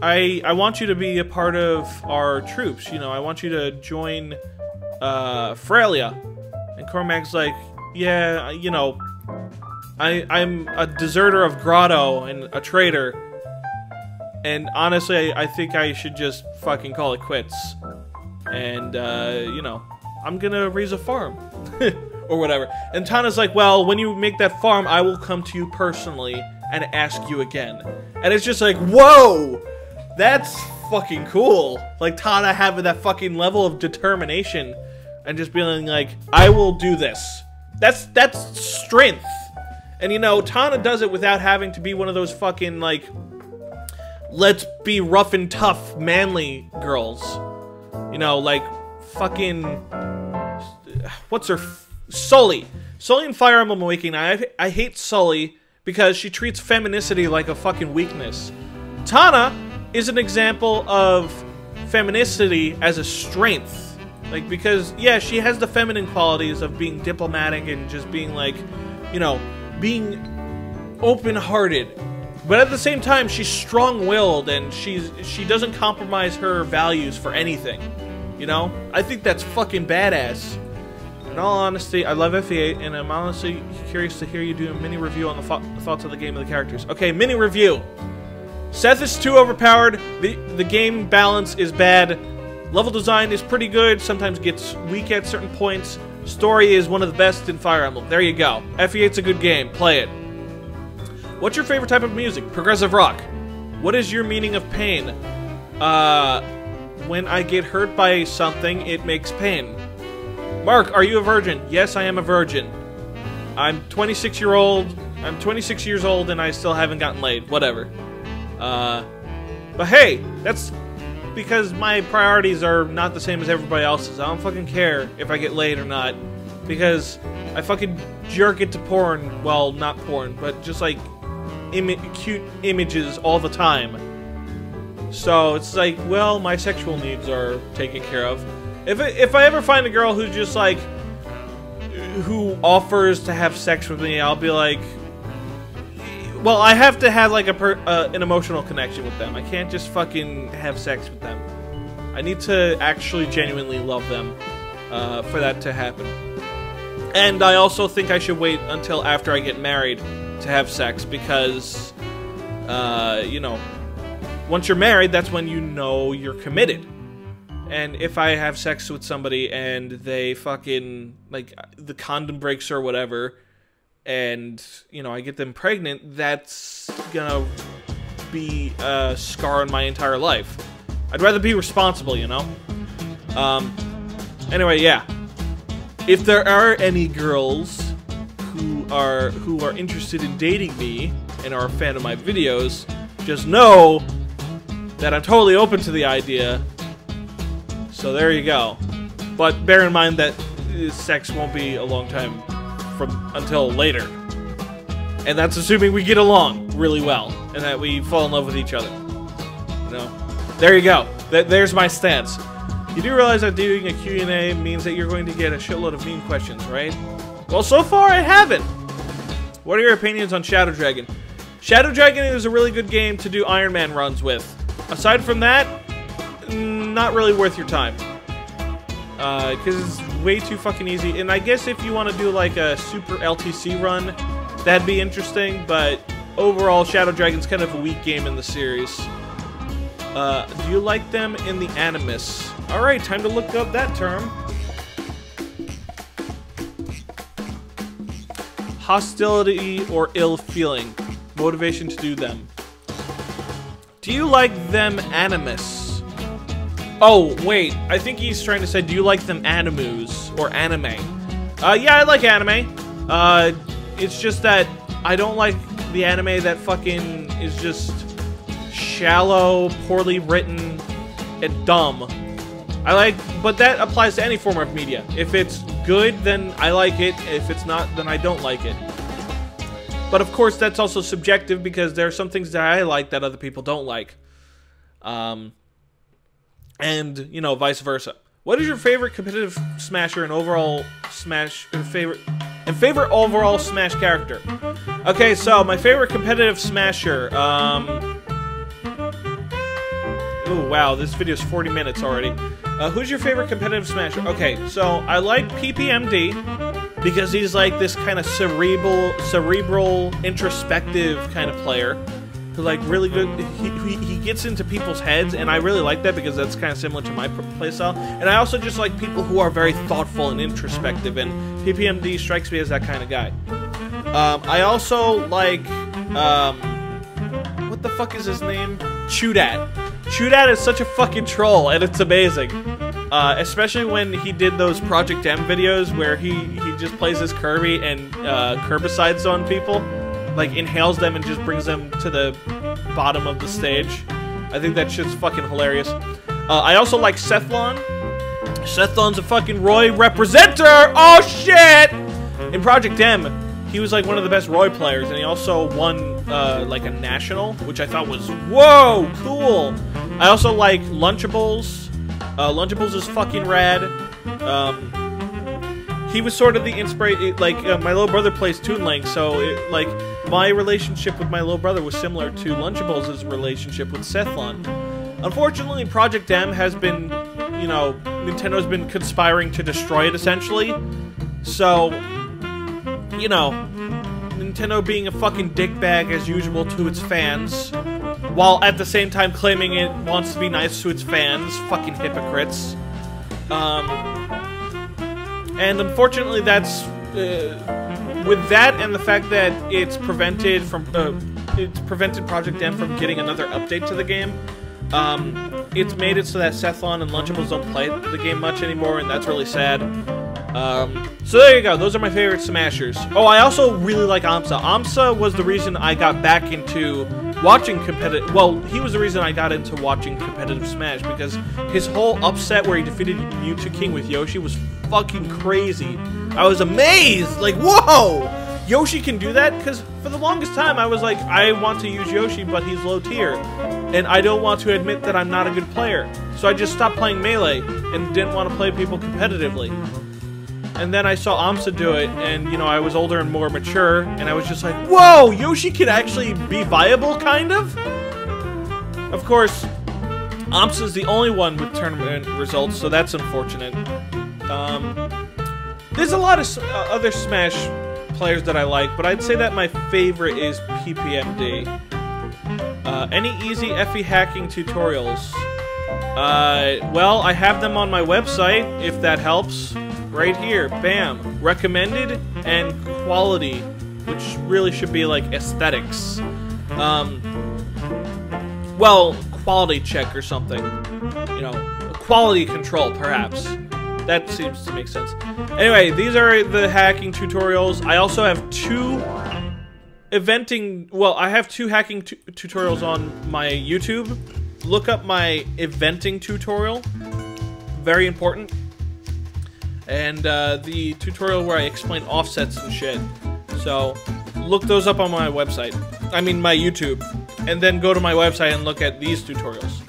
I want you to be a part of our troops, you know, I want you to join, Frelia. And Cormag's like, yeah, you know, I'm a deserter of Grotto and a traitor. And honestly, I think I should just fucking call it quits. And, you know, I'm gonna raise a farm. Or whatever. And Tana's like, well, when you make that farm, I will come to you personally and ask you again. And it's just like, whoa! That's fucking cool. Like, Tana having that fucking level of determination and just being like, I will do this. That's strength. And, you know, Tana does it without having to be one of those fucking, like, let's be rough and tough, manly girls. You know, like, fucking... What's her... Sully. Sully in Fire Emblem Awakening. I hate Sully because she treats femininity like a fucking weakness. Tana is an example of femininity as a strength. Like, because, yeah, she has the feminine qualities of being diplomatic and just being, like, you know, being open-hearted. But at the same time, she's strong-willed and she doesn't compromise her values for anything. You know? I think that's fucking badass. In all honesty, I love FE8, and I'm honestly curious to hear you do a mini review on the thoughts of the game and the characters. Okay, mini review. Seth is too overpowered. The game balance is bad. Level design is pretty good. Sometimes gets weak at certain points. Story is one of the best in Fire Emblem. There you go. FE8's a good game. Play it. What's your favorite type of music? Progressive rock. What is your meaning of pain? When I get hurt by something, it makes pain. Mark, are you a virgin? Yes, I am a virgin. I'm 26 years old and I still haven't gotten laid. Whatever. But hey, that's because my priorities are not the same as everybody else's. I don't fucking care if I get laid or not. Because I fucking jerk into porn. Well, not porn, but just like cute images all the time. So it's like, well, my sexual needs are taken care of. If I ever find a girl who's just like, who offers to have sex with me, I'll be like, well, I have to have like an emotional connection with them. I can't just fucking have sex with them. I need to actually genuinely love them for that to happen. And I also think I should wait until after I get married to have sex because, you know, once you're married, that's when you know you're committed. And if I have sex with somebody and they fucking, like, the condom breaks or whatever, and, you know, I get them pregnant, that's gonna be a scar in my entire life. I'd rather be responsible, you know? Anyway, yeah. If there are any girls who are interested in dating me and are a fan of my videos, just know that I'm totally open to the idea. So there you go. But bear in mind that sex won't be a long time until later. And that's assuming we get along really well and that we fall in love with each other. You know? There you go. There's my stance. You do realize that doing a Q&A means that you're going to get a shitload of mean questions, right? Well, so far I haven't. What are your opinions on Shadow Dragon? Shadow Dragon is a really good game to do Iron Man runs with. Aside from that, not really worth your time. Because it's way too fucking easy. And I guess if you want to do like a super LTC run, that'd be interesting. But overall, Shadow Dragon's kind of a weak game in the series. Do you like them in the animus? Alright, time to look up that term. Hostility or ill feeling. Motivation to do them. Do you like them animus? Oh, wait. I think he's trying to say, do you like them animus or anime? Yeah, I like anime. It's just that I don't like the anime that fucking is just shallow, poorly written, and dumb. But that applies to any form of media. If it's good, then I like it. If it's not, then I don't like it. But of course, that's also subjective because there are some things that I like that other people don't like. and, you know, vice versa. What is your favorite competitive Smasher and overall Smash, favorite overall Smash character? Okay, so my favorite competitive Smasher, ooh, wow, this video is 40 minutes already. Who's your favorite competitive Smasher? Okay, so I like PPMD because he's like this kind of cerebral, introspective kind of player who like really good. He gets into people's heads, and I really like that because that's kind of similar to my playstyle. And I also just like people who are very thoughtful and introspective, and PPMD strikes me as that kind of guy. I also like what the fuck is his name? Chudat. Chudat is such a fucking troll, and it's amazing. Especially when he did those Project M videos where he just plays as Kirby and herbicides on people. Like, inhales them and just brings them to the bottom of the stage. I think that shit's fucking hilarious. I also like Sethlon. Sethlon's a fucking Roy representer! Oh, shit! In Project M, he was like one of the best Roy players, and he also won like a national, which I thought was, whoa, cool! I also like Lunchables. Lunchables is fucking rad. He was sort of the inspiration, like, my little brother plays Toon Link, so, like, my relationship with my little brother was similar to Lunchables' relationship with Sethlon. Unfortunately, Project M has been, you know, Nintendo's been conspiring to destroy it, essentially. So, you know, Nintendo being a fucking dickbag as usual to its fans, while at the same time claiming it wants to be nice to its fans. Fucking hypocrites. And unfortunately, that's with that and the fact that it's prevented Project M from getting another update to the game. It's made it so that Sethlon and Lunchables don't play the game much anymore, and that's really sad. So there you go. Those are my favorite Smashers. Oh, I also really like Amsa. Amsa was the reason I got back into watching competitive. Well, he was the reason I got into watching competitive Smash, because his whole upset where he defeated Mewtwo King with Yoshi was fucking crazy. I was amazed. Like, whoa! Yoshi can do that? Because for the longest time I was like, I want to use Yoshi, but he's low tier. And I don't want to admit that I'm not a good player. So I just stopped playing Melee and didn't want to play people competitively. And then I saw Amsa do it, and, you know, I was older and more mature, and I was just like, whoa! Yoshi could actually be viable, kind of? Of course, Amsa's the only one with tournament results, so that's unfortunate. There's a lot of other Smash players that I like, but I'd say that my favorite is PPMD. Any easy FE hacking tutorials? Well, I have them on my website, if that helps. Right here, bam. Recommended and quality, which really should be like aesthetics. Well, quality check or something. You know, quality control, perhaps. That seems to make sense. Anyway, these are the hacking tutorials. I also have two eventing... Well, I have two hacking tutorials on my YouTube. Look up my eventing tutorial. Very important. And the tutorial where I explain offsets and shit. So, look those up on my website. I mean, my YouTube. And then go to my website and look at these tutorials.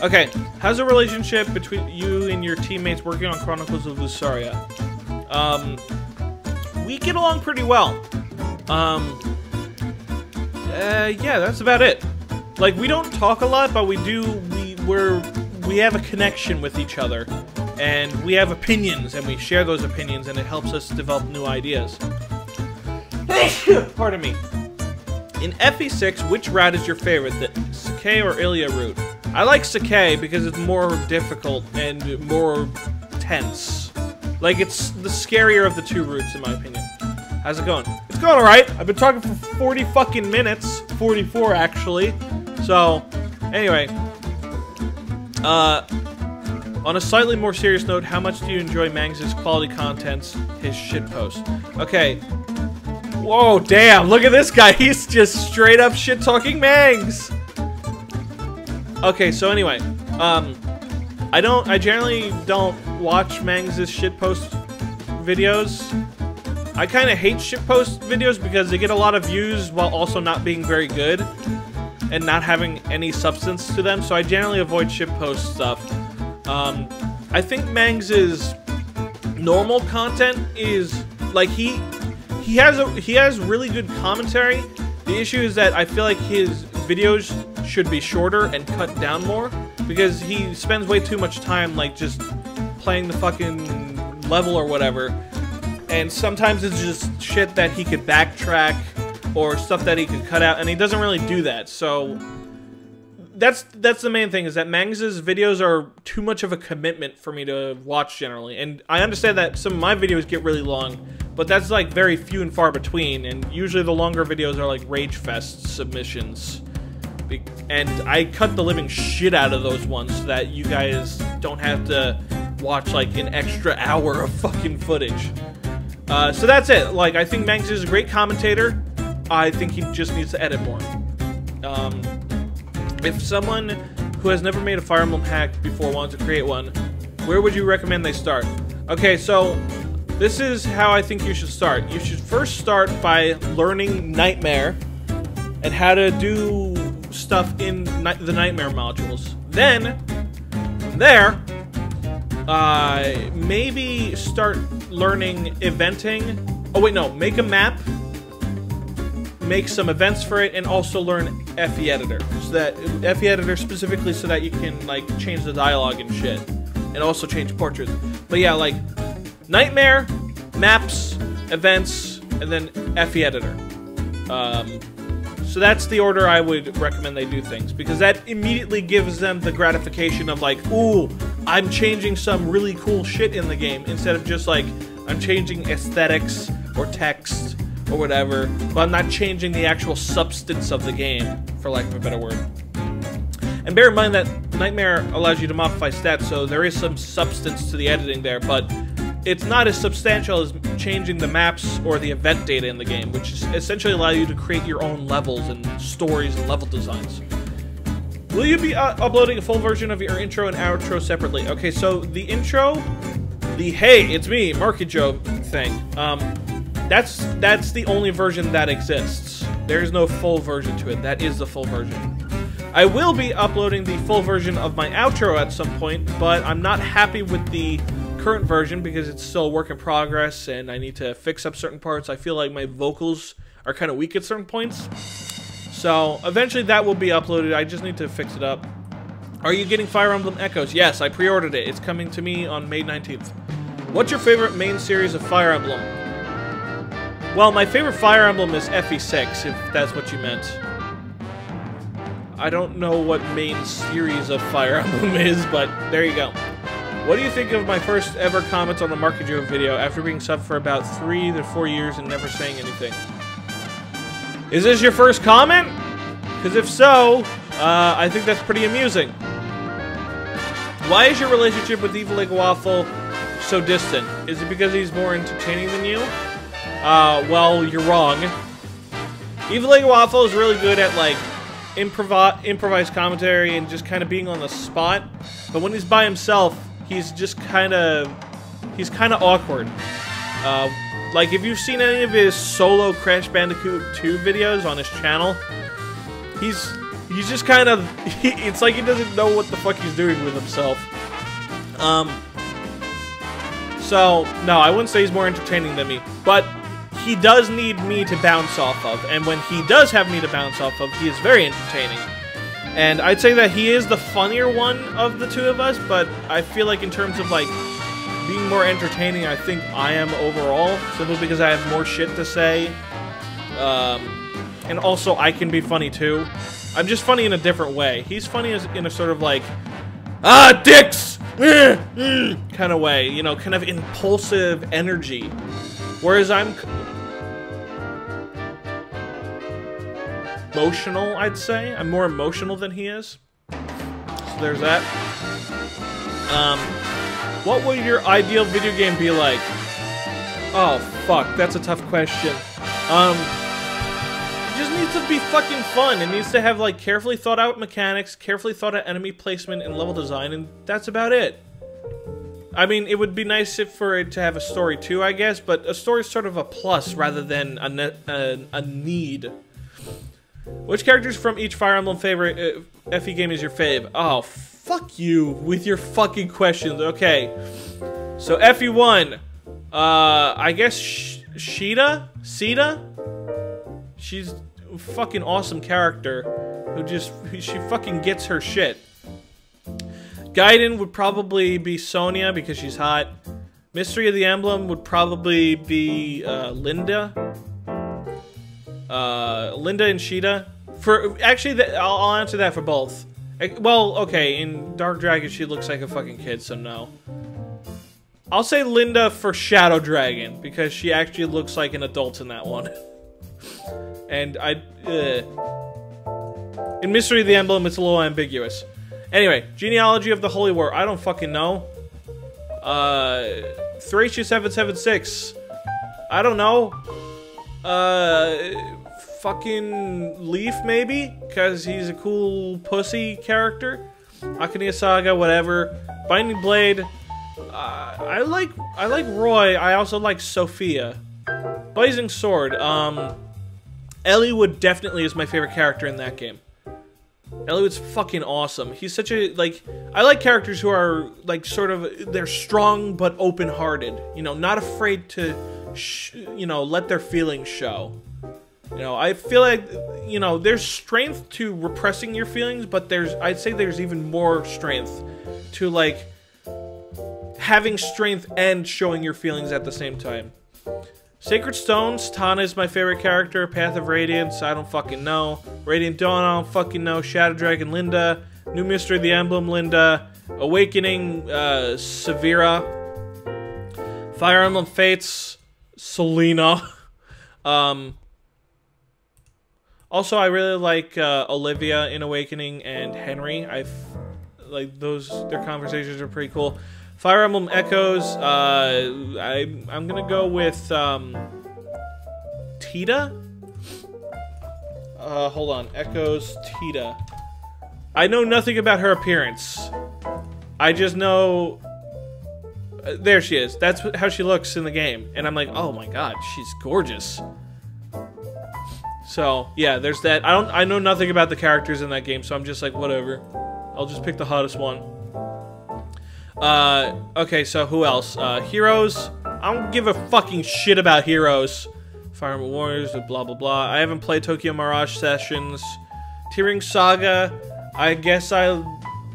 Okay, how's the relationship between you and your teammates working on Chronicles of Lucaria? We get along pretty well. Yeah, that's about it. Like, we don't talk a lot, but we have a connection with each other. And we have opinions, and we share those opinions, and it helps us develop new ideas. Pardon me. In FE6, which route is your favorite, the Sakai or Ilya route? I like Sakai because it's more difficult and more tense. Like, it's the scarier of the two routes, in my opinion. How's it going? It's going alright. I've been talking for 40 fucking minutes. 44, actually. So, anyway. On a slightly more serious note, how much do you enjoy Mangs' quality contents, his shitpost? Okay. Whoa, damn, look at this guy. He's just straight up shit-talking Mangs. Okay, so anyway, I generally don't watch Mangs' shitpost videos. I kind of hate shitpost videos because they get a lot of views while also not being very good and not having any substance to them, so I generally avoid shitpost stuff. I think Mangs' normal content is like he has really good commentary. The issue is that I feel like his videos should be shorter and cut down more because he spends way too much time like just playing the fucking level or whatever. And sometimes it's just shit that he could backtrack or stuff that he could cut out, and he doesn't really do that. So that's the main thing, is that Mangs' videos are too much of a commitment for me to watch generally. And I understand that some of my videos get really long, but that's like very few and far between, and usually the longer videos are like Rage Fest submissions. And I cut the living shit out of those ones so that you guys don't have to watch like an extra hour of fucking footage. So that's it. Like, I think Mangs is a great commentator. I think he just needs to edit more. If someone who has never made a Fire Emblem hack before wants to create one, where would you recommend they start? Okay, so this is how I think you should start. You should first start by learning Nightmare and how to do stuff in the Nightmare modules. Then, from there, maybe start learning eventing. Oh wait, no, make a map, make some events for it, and also learn FE Editor. So that FE Editor specifically so that you can like change the dialogue and shit, and also change portraits. But yeah, like Nightmare, maps, events, and then FE Editor. So that's the order I would recommend they do things, because that immediately gives them the gratification of like, ooh, I'm changing some really cool shit in the game, instead of just like, I'm changing aesthetics or text or whatever, but I'm not changing the actual substance of the game, for lack of a better word. And bear in mind that Nightmare allows you to modify stats, so there is some substance to the editing there, but it's not as substantial as changing the maps or the event data in the game, which essentially allow you to create your own levels and stories and level designs. Will you be uploading a full version of your intro and outro separately? Okay, so the intro, the "Hey, it's me, Marky Joe" thing, that's the only version that exists. There's no full version to it. That is the full version. I will be uploading the full version of my outro at some point, but I'm not happy with the current version because it's still a work in progress and I need to fix up certain parts. I feel like my vocals are kind of weak at certain points. So eventually that will be uploaded. I just need to fix it up. Are you getting Fire Emblem Echoes? Yes, I pre-ordered it. It's coming to me on May 19th. What's your favorite main series of Fire Emblem? Well, my favorite Fire Emblem is FE6, if that's what you meant. I don't know what main series of Fire Emblem is, but there you go. What do you think of my first ever comments on the Marky Joe video after being subbed for about 3 to 4 years and never saying anything? Is this your first comment? Because if so, I think that's pretty amusing. Why is your relationship with Evil Egg Waffle so distant? Is it because he's more entertaining than you? Well, you're wrong. Evil Egg Waffle is really good at, like, improvised commentary and just kind of being on the spot. But when he's by himself, he's just kind of awkward. Like, if you've seen any of his solo Crash Bandicoot 2 videos on his channel, he's just kind of, it's like he doesn't know what the fuck he's doing with himself. So, no, I wouldn't say he's more entertaining than me, but he does need me to bounce off of, and when he does have me to bounce off of, he is very entertaining. And I'd say that he is the funnier one of the two of us, but I feel like in terms of, like, being more entertaining, I think I am overall, simply because I have more shit to say. And also, I can be funny, too. I'm just funny in a different way. He's funny in a sort of, like, ah, dicks! Kind of way, you know, kind of impulsive energy. Whereas I'm emotional, I'd say. I'm more emotional than he is. So there's that. What would your ideal video game be like? Oh, fuck. That's a tough question. It just needs to be fucking fun. It needs to have, like, carefully thought out mechanics, carefully thought out enemy placement and level design, and that's about it. I mean, it would be nice for it to have a story too, I guess, but a story is sort of a plus rather than a need. Which characters from each Fire Emblem favorite FE game is your fave? Oh, Fuck you with your fucking questions. Okay. So FE1. I guess Sheeta? She's a fucking awesome character she fucking gets her shit. Gaiden would probably be Sonya because she's hot. Mystery of the Emblem would probably be Linda. Linda and Sheeta. Actually, I'll answer that for both. Well, okay, in Dark Dragon she looks like a fucking kid, so no. I'll say Linda for Shadow Dragon because she actually looks like an adult in that one. And in Mystery of the Emblem, it's a little ambiguous. Anyway, Genealogy of the Holy War. I don't fucking know. Thracia776. I don't know. Fucking Leaf, maybe? Because he's a cool pussy character. Akane Saga, whatever. Binding Blade. I like Roy. I also like Sophia. Blazing Sword. Eliwood definitely is my favorite character in that game. Eliwood's fucking awesome. He's such a, like, I like characters who are, like, sort of, they're strong but open-hearted. You know, not afraid to, you know, let their feelings show. You know, I feel like, you know, there's strength to repressing your feelings, but I'd say there's even more strength to, like, having strength and showing your feelings at the same time. Sacred Stones, Tana is my favorite character. Path of Radiance, I don't fucking know. Radiant Dawn, I don't fucking know. Shadow Dragon, Linda. New Mystery of the Emblem, Linda. Awakening, Severa. Fire Emblem Fates, Selena. Also, I really like Olivia in Awakening and Henry. Like their conversations are pretty cool. Fire Emblem Echoes, I'm gonna go with, Tita? Hold on, Echoes, Tita. I know nothing about her appearance. I just know... there she is. That's how she looks in the game. And I'm like, oh my god, she's gorgeous. So, yeah, there's that. I know nothing about the characters in that game, so I'm just like, whatever. I'll just pick the hottest one. Okay, so who else? Heroes. I don't give a fucking shit about Heroes. Fire Emblem Warriors, blah blah blah. I haven't played Tokyo Mirage Sessions. Tearing Saga. I guess I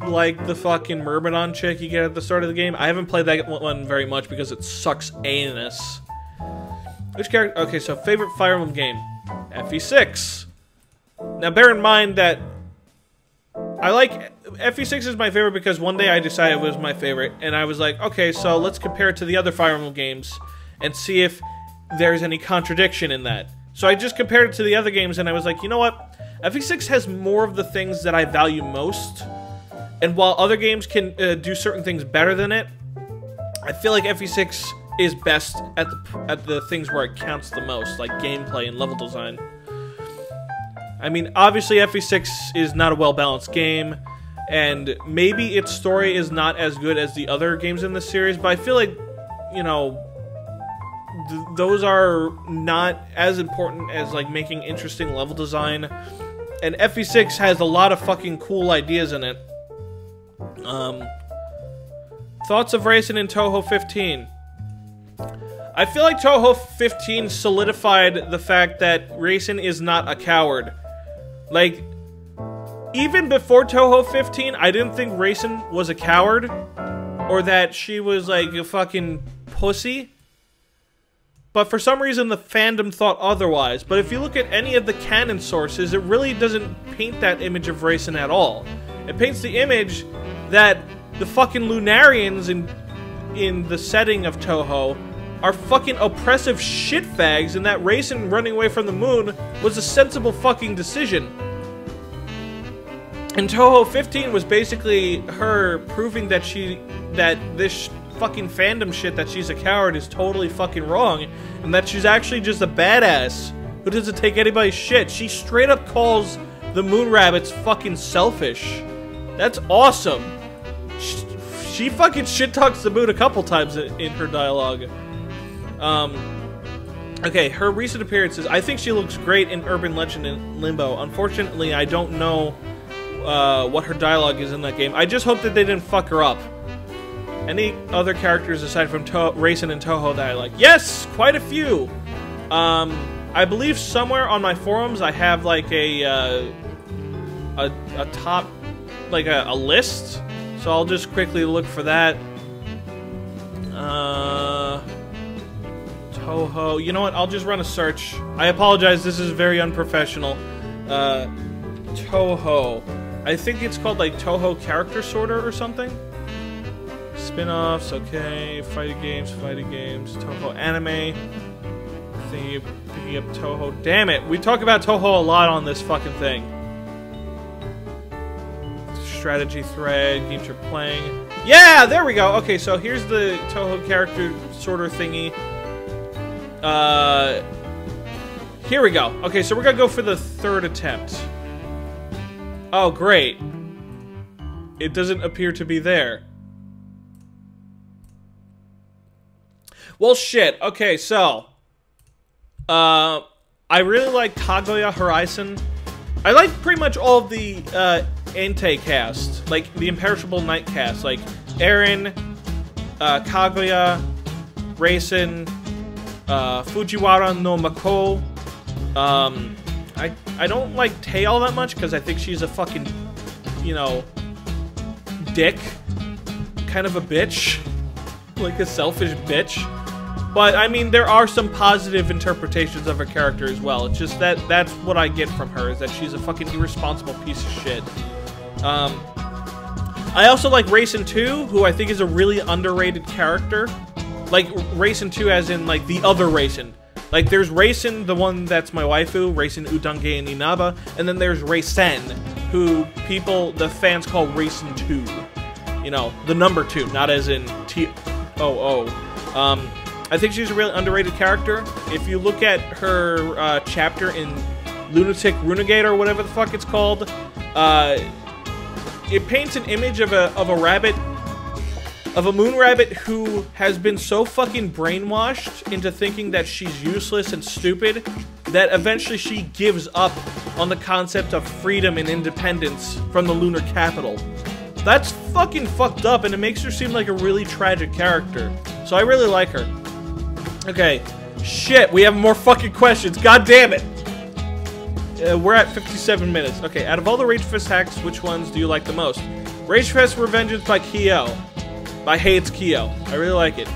like the fucking Myrmidon chick you get at the start of the game. I haven't played that one very much because it sucks anus. Which character? Okay, so favorite Fire Emblem game. FE6. Now bear in mind that I like... FE6 is my favorite because one day I decided it was my favorite, and I was like, okay, so let's compare it to the other Fire Emblem games and see if there's any contradiction in that. So I just compared it to the other games, and I was like, you know what? FE6 has more of the things that I value most, and while other games can do certain things better than it, I feel like FE6 is best at the things where it counts the most, like gameplay and level design. I mean, obviously FE6 is not a well-balanced game, and maybe its story is not as good as the other games in the series, but I feel like, you know, those are not as important as, like, making interesting level design. And FE6 has a lot of fucking cool ideas in it. Thoughts of racing in Touhou 15. I feel like Touhou 15 solidified the fact that Racing is not a coward. Like, even before Touhou 15, I didn't think Racing was a coward, or that she was like a fucking pussy. But for some reason, the fandom thought otherwise. But if you look at any of the canon sources, it really doesn't paint that image of Racing at all. It paints the image that the fucking Lunarians in the setting of Touhou are fucking oppressive shitfags, and that Racing running away from the moon was a sensible fucking decision. And Touhou 15 was basically her proving that this fucking fandom shit that she's a coward is totally fucking wrong, and that she's actually just a badass who doesn't take anybody's shit. She straight up calls the moon rabbits fucking selfish. That's awesome. She fucking shit talks the moon a couple times in her dialogue. Okay, her recent appearances. I think she looks great in Urban Legend and Limbo. Unfortunately, I don't know what her dialogue is in that game. I just hope that they didn't fuck her up. Any other characters aside from Raisin and Touhou that I like? Yes, quite a few. I believe somewhere on my forums I have like a top, like a list. So I'll just quickly look for that. Touhou. You know what? I'll just run a search. I apologize. This is very unprofessional. Touhou. I think it's called like Touhou Character Sorter or something. Spin-offs. Okay. Fighting games. Touhou anime. Picking up Touhou. Damn it! We talk about Touhou a lot on this fucking thing. Strategy thread, games you're playing. Yeah, there we go. Okay, so here's the Touhou character sorter thingy. Here we go. Okay, so we're gonna go for the third attempt. Oh, great. It doesn't appear to be there. Well, shit. Okay, so I really like Kaguya Horizon. I like pretty much all of the Entei cast, like the Imperishable Knight cast, like Eren, Kaguya, Raisin, Fujiwara no Mako. I don't like Tei all that much because I think she's a fucking, you know, dick, kind of a bitch, like a selfish bitch. But, I mean, there are some positive interpretations of her character as well. It's just that that's what I get from her, is that she's a fucking irresponsible piece of shit. I also like Raisin 2, who I think is a really underrated character. Like, Raisin 2 as in, like, the other Raisin. Like, there's Raisin, the one that's my waifu, Raisin Udange and Inaba, and then there's Raisin, who the fans call Raisin 2. You know, the number 2, not as in T-O-O. I think she's a really underrated character. If you look at her chapter in Lunatic Runegate or whatever the fuck it's called, it paints an image of a rabbit, of a moon rabbit who has been so fucking brainwashed into thinking that she's useless and stupid that eventually she gives up on the concept of freedom and independence from the lunar capital. That's fucking fucked up, and it makes her seem like a really tragic character. So I really like her. Okay, shit, we have more fucking questions. God damn it. We're at 57 minutes. Okay, out of all the Rage Fest hacks, which ones do you like the most? Rage Fest Revengeance by Kyo. By Hey It's Kyo. I really like it.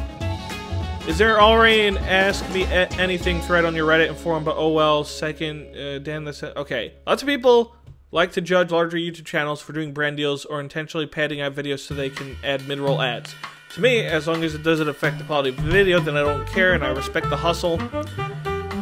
Is there already an Ask Me Anything thread on your Reddit and forum, but oh well. Second, Dan, that's it. Okay, lots of people like to judge larger YouTube channels for doing brand deals or intentionally padding out videos so they can add mid-roll ads. To me, as long as it doesn't affect the quality of the video, then I don't care and I respect the hustle.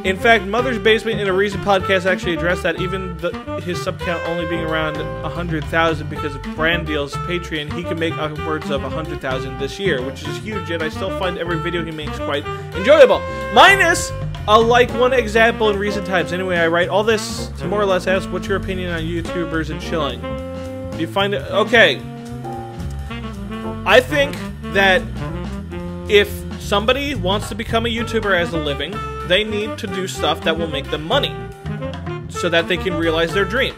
In fact, Mother's Basement in a recent podcast actually addressed that even his sub count only being around 100,000 because of brand deals, Patreon, he can make upwards of 100,000 this year, which is huge, and I still find every video he makes quite enjoyable. Minus, like one example in recent times. Anyway, I write all this to more or less ask, what's your opinion on YouTubers and chilling? Do you find it... Okay. I think that if somebody wants to become a YouTuber as a living, they need to do stuff that will make them money so that they can realize their dream.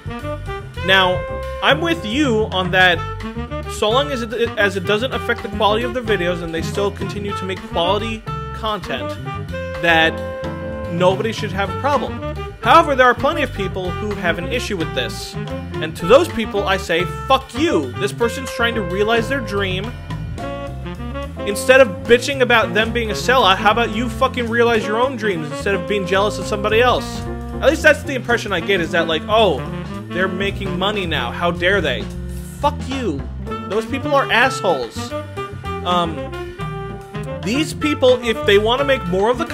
Now, I'm with you on that. So long as it doesn't affect the quality of their videos and they still continue to make quality content, that nobody should have a problem. However, there are plenty of people who have an issue with this. And to those people, I say, fuck you. This person's trying to realize their dream. Instead of bitching about them being a sellout, how about you fucking realize your own dreams instead of being jealous of somebody else? At least that's the impression I get, is that like, oh, they're making money now. How dare they? Fuck you. Those people are assholes. These people, if they want to make more of the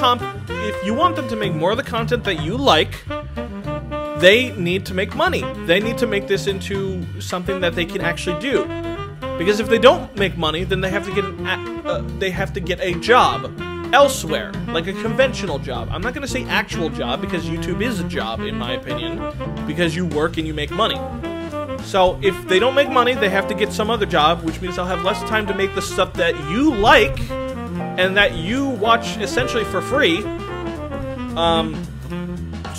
if you want them to make more of the content that you like, they need to make money. They need to make this into something that they can actually do. Because if they don't make money, then they have to get a job elsewhere, like a conventional job. I'm not going to say actual job, because YouTube is a job, in my opinion, because you work and you make money. So if they don't make money, they have to get some other job, which means they'll have less time to make the stuff that you like and that you watch essentially for free.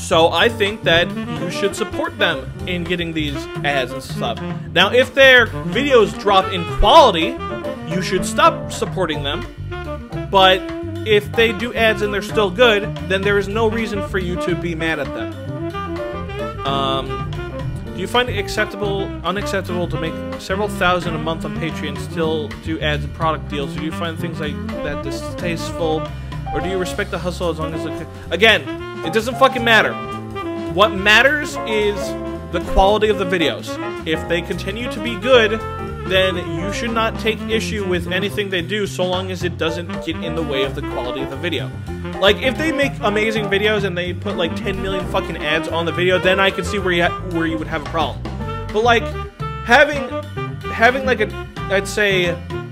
So I think that you should support them in getting these ads and stuff. Now, if their videos drop in quality, you should stop supporting them. But if they do ads and they're still good, then there is no reason for you to be mad at them. Do you find it unacceptable to make several thousand a month on Patreon and still do ads and product deals? Or do you find things like that distasteful? Or do you respect the hustle as long as it... Again, it doesn't fucking matter. What matters is the quality of the videos. If they continue to be good, then you should not take issue with anything they do so long as it doesn't get in the way of the quality of the video. Like, if they make amazing videos and they put like 10 million fucking ads on the video, then I could see where you would have a problem. But like, having like I'd say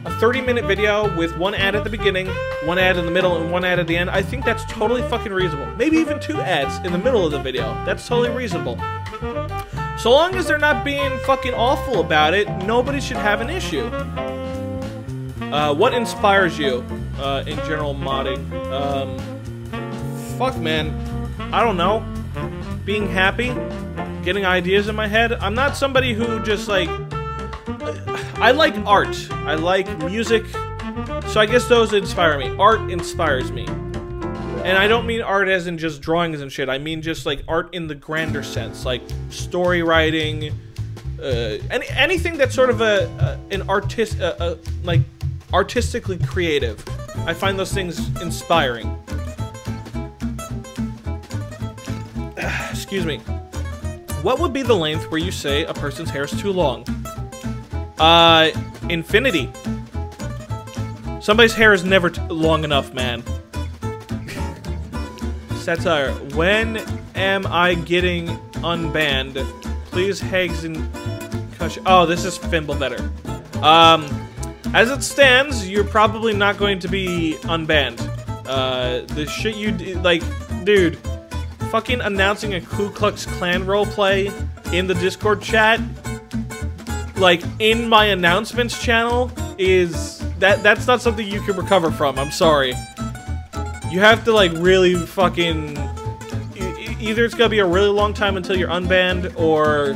a 30-minute video with one ad at the beginning, one ad in the middle, and one ad at the end, I think that's totally fucking reasonable. Maybe even 2 ads in the middle of the video. That's totally reasonable. So long as they're not being fucking awful about it, nobody should have an issue. What inspires you in general modding? Fuck, man. I don't know. Being happy, getting ideas in my head. I'm not somebody who just like... I like art. I like music. So I guess those inspire me. Art inspires me. And I don't mean art as in just drawings and shit. I mean just like art in the grander sense, like story writing, anything that's sort of like artistically creative. I find those things inspiring. Excuse me. What would be the length where you say a person's hair is too long? Infinity. Somebody's hair is never long enough, man. Satire, when am I getting unbanned? Please, Hags and Kush. Oh, this is Fimble better. As it stands, you're probably not going to be unbanned. The shit you like, dude, fucking announcing a Ku Klux Klan roleplay in the Discord chat, like in my announcements channel, is that's not something you can recover from. I'm sorry. You have to, like, really fucking... Either it's gonna be a really long time until you're unbanned, or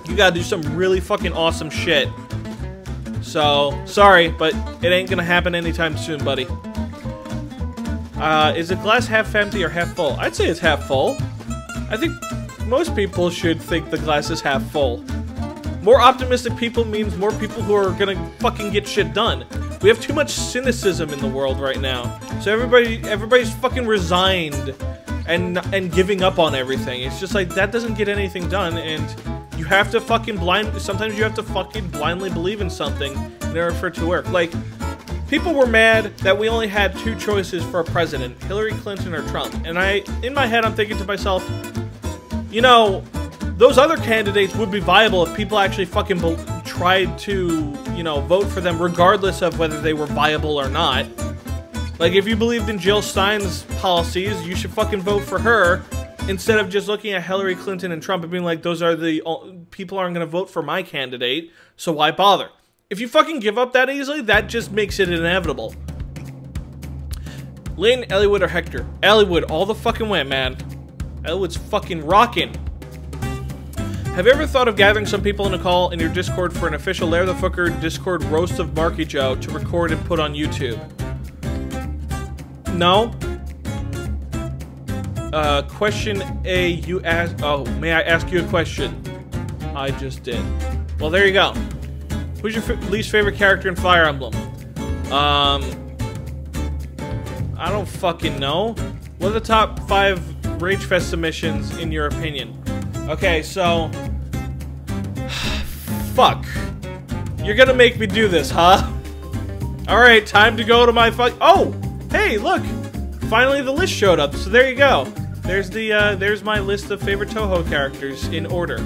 you gotta do some really fucking awesome shit. So, sorry, but it ain't gonna happen anytime soon, buddy. Is the glass half empty or half full? I'd say it's half full. I think most people should think the glass is half full. More optimistic people means more people who are gonna fucking get shit done. We have too much cynicism in the world right now. So everybody's fucking resigned and giving up on everything. It's just like, that doesn't get anything done, and you have to fucking sometimes you have to fucking blindly believe in something in order for it to work. Like, people were mad that we only had 2 choices for a president, Hillary Clinton or Trump. And in my head, I'm thinking to myself, you know, those other candidates would be viable if people actually fucking tried to, you know, vote for them regardless of whether they were viable or not. Like, if you believed in Jill Stein's policies, you should fucking vote for her instead of just looking at Hillary Clinton and Trump and being like, those are the... people aren't going to vote for my candidate, so why bother? If you fucking give up that easily, that just makes it inevitable. Lane, Elliowood, or Hector? Elliowood all the fucking way, man. Elliowood's fucking rocking. Have you ever thought of gathering some people in a call in your Discord for an official Lair the Fooker Discord roast of Marky Joe to record and put on YouTube? No. Question A, you asked... Oh, may I ask you a question? I just did. Well, there you go. Who's your least favorite character in Fire Emblem? I don't fucking know. What are the top 5 Ragefest submissions in your opinion? Okay, so... Fuck. You're gonna make me do this, huh? Alright, time to go to my fuck... Oh! Hey, look! Finally the list showed up, so there you go. There's the, there's my list of favorite Touhou characters in order.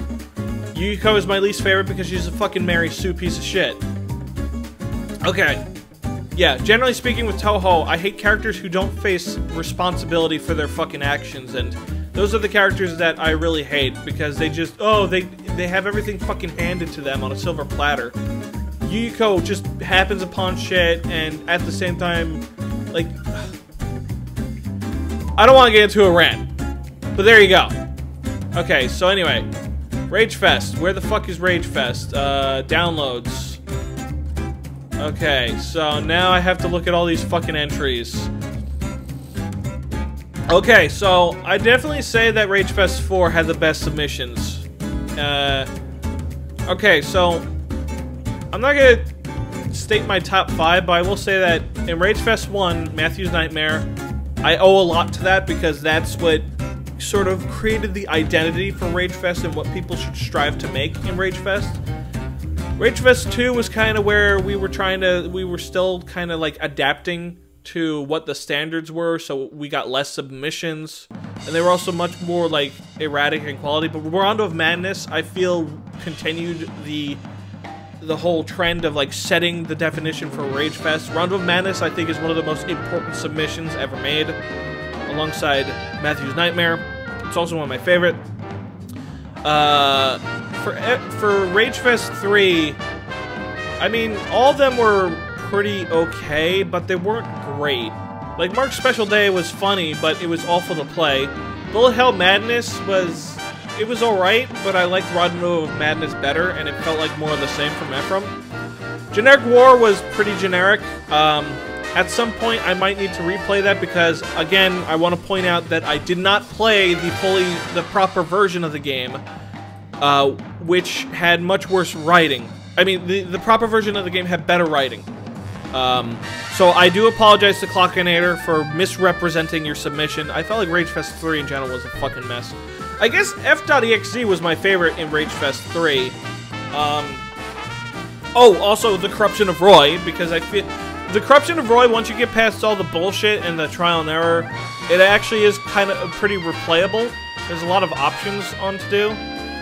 Yukiko is my least favorite because she's a fucking Mary Sue piece of shit. Okay. Yeah, generally speaking with Touhou, I hate characters who don't face responsibility for their fucking actions, and those are the characters that I really hate, because they just, oh, they have everything fucking handed to them on a silver platter. Yukiko just happens upon shit, and at the same time, like, I don't want to get into a rant. But there you go. Okay, so anyway. Rage Fest. Where the fuck is Rage Fest? Downloads. Okay, so now I have to look at all these fucking entries. Okay, so I definitely say that Rage Fest 4 had the best submissions. Okay, so I'm not gonna state my top 5, but I will say that in Rage Fest 1, Matthew's Nightmare, I owe a lot to that because that's what sort of created the identity for Rage Fest and what people should strive to make in Rage Fest. Rage Fest 2 was kind of where we were still kind of like adapting to what the standards were, so we got less submissions, and they were also much more like erratic in quality. But Rondo of Madness, I feel, continued the whole trend of like setting the definition for Rage Fest. Rondo of Madness, I think, is one of the most important submissions ever made, alongside Matthew's Nightmare. It's also one of my favorite. For Rage Fest 3, I mean, all of them were pretty okay, but they weren't great. Like, Mark's Special Day was funny, but it was awful to play. Bullet Hell Madness was alright, but I liked Rondo of Madness better, and it felt like more of the same from Ephraim. Generic War was pretty generic. At some point, I might need to replay that because, again, I want to point out that I did not play the proper version of the game, which had much worse writing. I mean, the proper version of the game had better writing. So I do apologize to Clockinator for misrepresenting your submission. I felt like Rage Fest 3 in general was a fucking mess. I guess F.exe was my favorite in Rage Fest 3. Oh, also The Corruption of Roy, because I feel... The Corruption of Roy, once you get past all the bullshit and the trial and error, it actually is kind of pretty replayable. There's a lot of options on to do.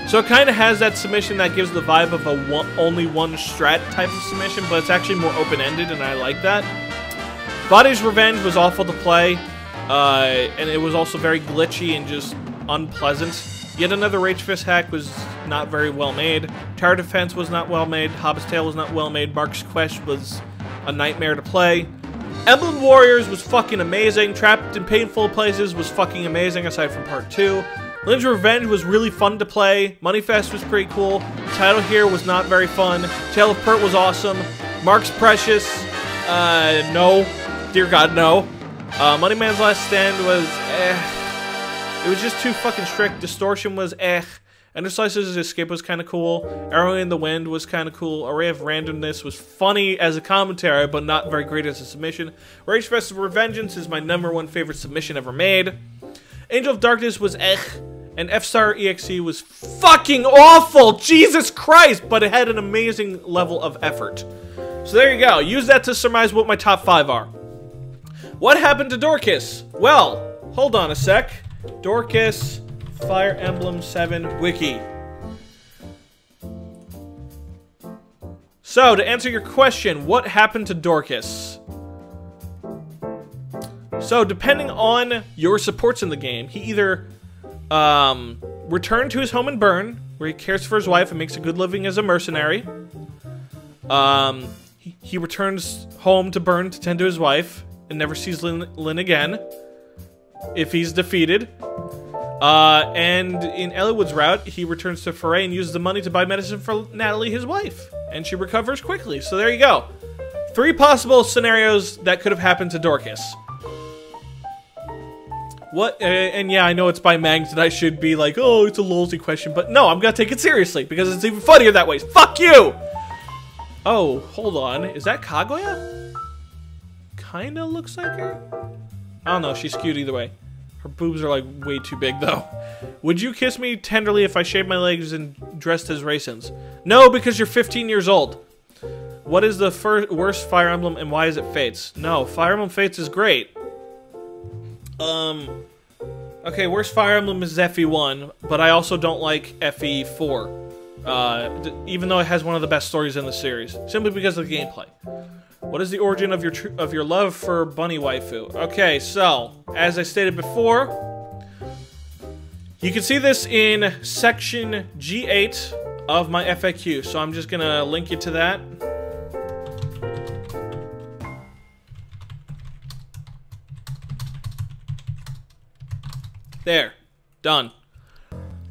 So it kind of has that submission that gives the vibe of a only one strat type of submission, but it's actually more open-ended, and I like that. Body's Revenge was awful to play, and it was also very glitchy and just unpleasant. Yet Another Rage Fist hack was not very well made. Tower Defense was not well made. Hobbit's Tale was not well made. Mark's Quest was a nightmare to play. Emblem Warriors was fucking amazing. Trapped in Painful Places was fucking amazing, aside from Part 2. Ninja Revenge was really fun to play. Moneyfest was pretty cool. Title Here was not very fun. Tale of Pert was awesome. Mark's Precious, no. Dear God, no. Moneyman's Last Stand was, It was just too fucking strict. Distortion was, Ender Slice's Escape was kind of cool. Arrow in the Wind was kind of cool. Array of Randomness was funny as a commentary, but not very great as a submission. Rage Fest of Revengeance is my #1 favorite submission ever made. Angel of Darkness was and F-Star EXE was fucking awful! Jesus Christ! But it had an amazing level of effort. So there you go. Use that to surmise what my top 5 are. What happened to Dorcas? Well, hold on a sec. Dorcas, Fire Emblem 7 Wiki. So, to answer your question, what happened to Dorcas? So, depending on your supports in the game, he either returned to his home in Bern, where he cares for his wife and makes a good living as a mercenary. He returns home to Bern to tend to his wife and never sees Lynn again if he's defeated. And in Ellwood's route, he returns to Foray and uses the money to buy medicine for Natalie, his wife. And she recovers quickly. So there you go. 3 possible scenarios that could have happened to Dorcas. What? And yeah, I know it's by Mags and I should be like, oh, it's a lolsy question. But no, I'm gonna take it seriously because it's even funnier that way. Fuck you! Oh, hold on. Is that Kaguya? Kinda looks like her? I don't know. She's cute either way. Her boobs are like way too big though. Would you kiss me tenderly if I shaved my legs and dressed as raisins? No, because you're 15 years old. What is the worst Fire Emblem and why is it Fates? No, Fire Emblem Fates is great. Okay, worst Fire Emblem is FE1, but I also don't like FE4. Even though it has one of the best stories in the series, simply because of the gameplay. What is the origin of your love for Bunny Waifu? Okay, so as I stated before, you can see this in section G8 of my FAQ. So I'm just gonna link you to that. There, Done.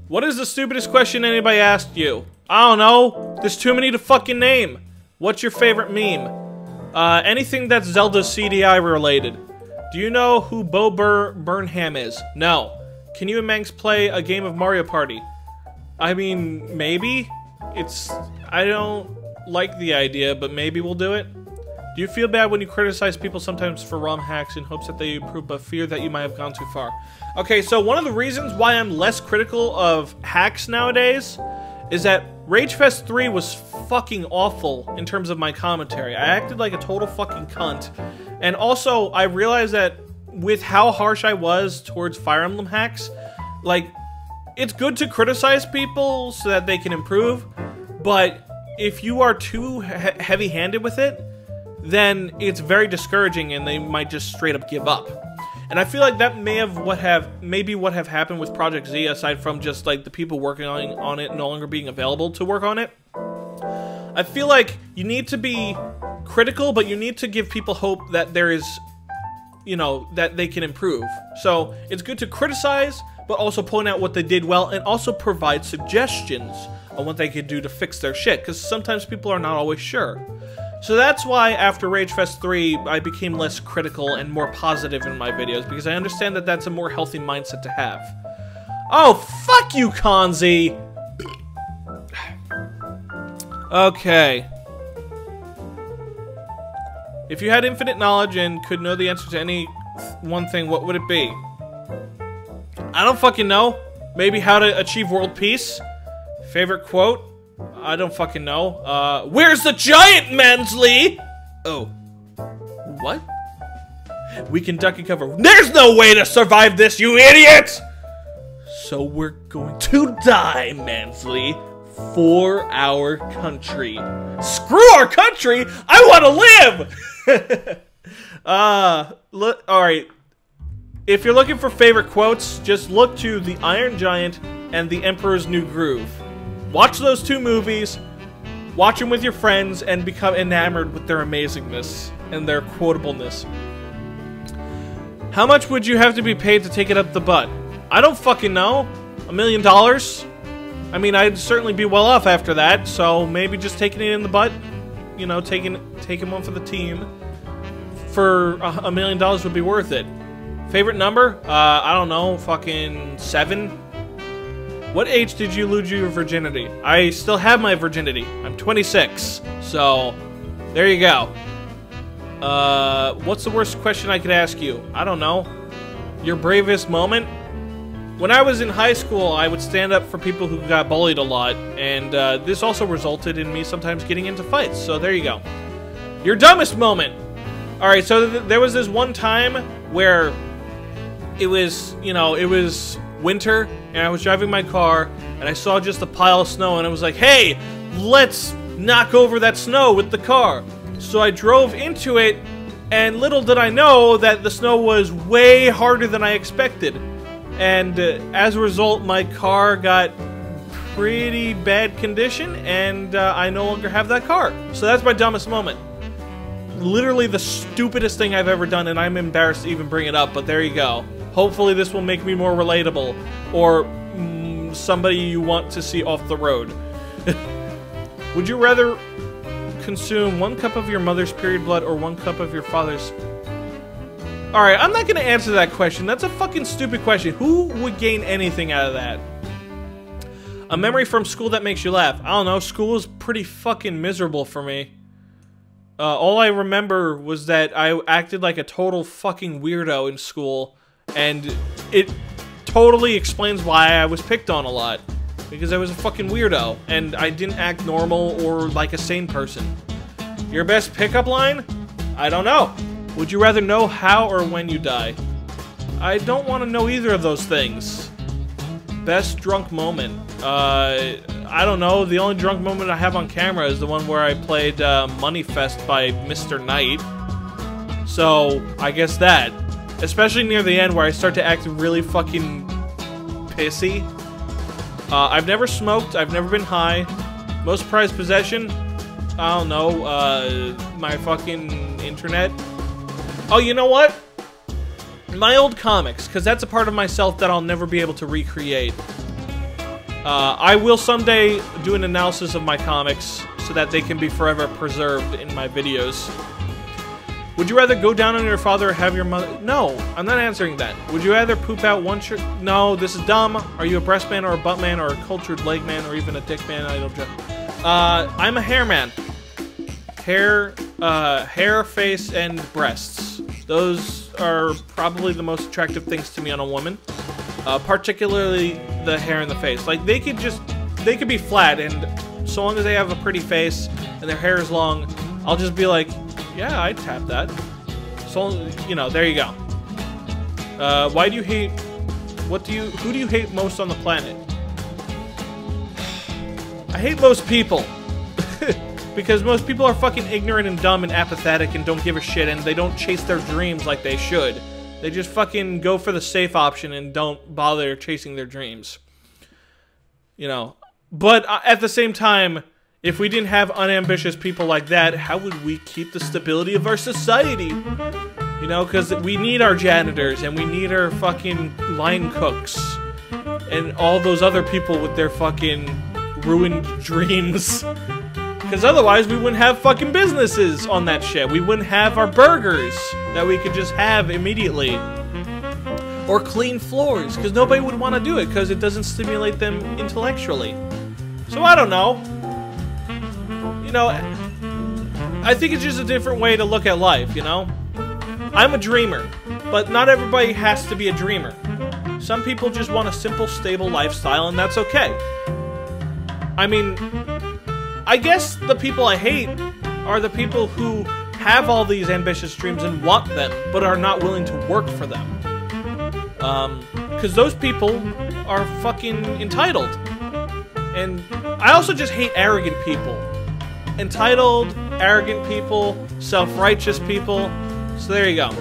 What is the stupidest question anybody asked you? I don't know. There's too many to fucking name. What's your favorite meme? Anything that's Zelda CDI related. Do you know who Bo Burnham is? No. Can you and Manx play a game of Mario Party? I mean, maybe? I don't like the idea, but maybe we'll do it. Do you feel bad when you criticize people sometimes for ROM hacks in hopes that they improve, but fear that you might have gone too far? Okay, so one of the reasons why I'm less critical of hacks nowadays is that RageFest 3 was fucking awful in terms of my commentary. I acted like a total fucking cunt. And also, I realized that with how harsh I was towards Fire Emblem hacks, like, it's good to criticize people so that they can improve, but if you are too heavy-handed with it, then it's very discouraging and they might just straight up give up. And I feel like that may have what have happened with Project Z, aside from just like the people working on it no longer being available to work on it. I feel like you need to be critical, but you need to give people hope that there is, you know, that they can improve. So it's good to criticize, but also point out what they did well and also provide suggestions on what they could do to fix their shit, because sometimes people are not always sure. So that's why after RageFest 3, I became less critical and more positive in my videos, because I understand that that's a more healthy mindset to have. Oh, fuck you, Kanzi! Okay. If you had infinite knowledge and could know the answer to any one thing, what would it be? I don't fucking know. Maybe how to achieve world peace? Favorite quote? I don't fucking know. Where's the giant, Mansley? Oh. What? We can duck and cover. There's no way to survive this, you idiot! So we're going to die, Mansley, for our country. Screw our country! I want to live! Alright. If you're looking for favorite quotes, just look to The Iron Giant and The Emperor's New Groove. Watch those two movies, watch them with your friends, and become enamored with their amazingness and their quotableness. How much would you have to be paid to take it up the butt? I don't fucking know. $1 million? I mean, I'd certainly be well off after that, so maybe just taking it in the butt, you know, taking one for the team for $1 million would be worth it. Favorite number? I don't know, fucking 7? What age did you lose your virginity? I still have my virginity. I'm 26. So, there you go. What's the worst question I could ask you? I don't know. Your bravest moment? When I was in high school, I would stand up for people who got bullied a lot, and this also resulted in me sometimes getting into fights. So, there you go. Your dumbest moment? Alright, so there was this one time where it was, you know, it was winter, and I was driving my car, and I saw just a pile of snow, and I was like, hey, let's knock over that snow with the car. So I drove into it, and little did I know that the snow was way harder than I expected. And as a result, my car got pretty bad condition, and I no longer have that car. So that's my dumbest moment. Literally the stupidest thing I've ever done, and I'm embarrassed to even bring it up, but there you go. Hopefully this will make me more relatable, or somebody you want to see off the road. Would you rather consume 1 cup of your mother's period blood or 1 cup of your father's? Alright, I'm not gonna answer that question. That's a fucking stupid question. Who would gain anything out of that? A memory from school that makes you laugh. I don't know, school is pretty fucking miserable for me. All I remember was that I acted like a total fucking weirdo in school. And it totally explains why I was picked on a lot. Because I was a fucking weirdo, and I didn't act normal or like a sane person. Your best pickup line? I don't know. Would you rather know how or when you die? I don't want to know either of those things. Best drunk moment? I don't know. The only drunk moment I have on camera is the one where I played Money Fest by Mr. Knight. So, I guess that. Especially near the end where I start to act really fucking pissy. I've never smoked. I've never been high. Most prized possession? I don't know. My fucking internet. Oh, you know what? my old comics, because that's a part of myself that I'll never be able to recreate. I will someday do an analysis of my comics so that they can be forever preserved in my videos. Would you rather go down on your father or have your mother? No, I'm not answering that. Would you rather poop out one shirt? No, this is dumb. Are you a breast man or a butt man or a cultured leg man or even a dick man? I don't know. I'm a hair man. Hair, face, and breasts. Those are probably the most attractive things to me on a woman. Particularly the hair and the face. Like, they could be flat, and so long as they have a pretty face and their hair is long, I'll just be like, yeah, I'd tap that. So, you know, there you go. Why do you hate... who do you hate most on the planet? I hate most people. Because most people are fucking ignorant and dumb and apathetic and don't give a shit, and they don't chase their dreams like they should. They just fucking go for the safe option and don't bother chasing their dreams. You know. But at the same time, if we didn't have unambitious people like that, how would we keep the stability of our society? You know, because we need our janitors, and we need our fucking line cooks, and all those other people with their fucking ruined dreams. Because otherwise, we wouldn't have fucking businesses on that shit. We wouldn't have our burgers that we could just have immediately. Or clean floors, because nobody would want to do it, because it doesn't stimulate them intellectually. So I don't know. You know, I think it's just a different way to look at life, you know? I'm a dreamer, but not everybody has to be a dreamer. Some people just want a simple, stable lifestyle, and that's okay. I mean... I guess the people I hate are the people who have all these ambitious dreams and want them, but are not willing to work for them. Because those people are fucking entitled. And I also just hate arrogant people. Entitled, arrogant people, self-righteous people. So there you go.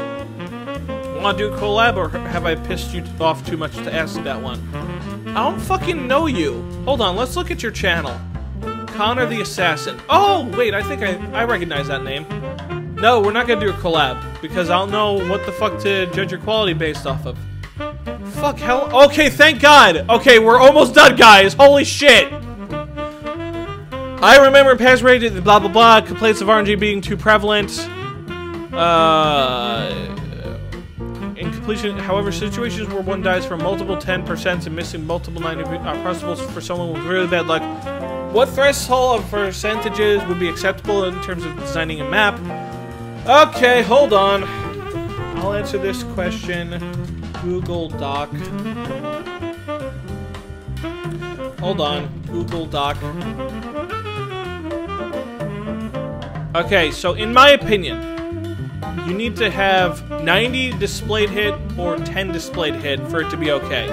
Want to do a collab, or have I pissed you off too much to ask that one? I don't fucking know you. Hold on, let's look at your channel. Connor the Assassin. Oh, wait, I think I recognize that name. No, we're not gonna do a collab, because I'll know what the fuck to judge your quality based off of. Fuck, hell. Okay, thank God. Okay, we're almost done, guys. Holy shit. I remember in past rated blah blah blah, complaints of RNG being too prevalent. In completion, however, situations where one dies from multiple 10% and missing multiple 90 are possible for someone with really bad luck. What threshold of percentages would be acceptable in terms of designing a map? Okay, hold on. I'll answer this question. Google Doc. Hold on. Google Doc. Okay, so in my opinion, you need to have 90 displayed hit or 10 displayed hit for it to be okay.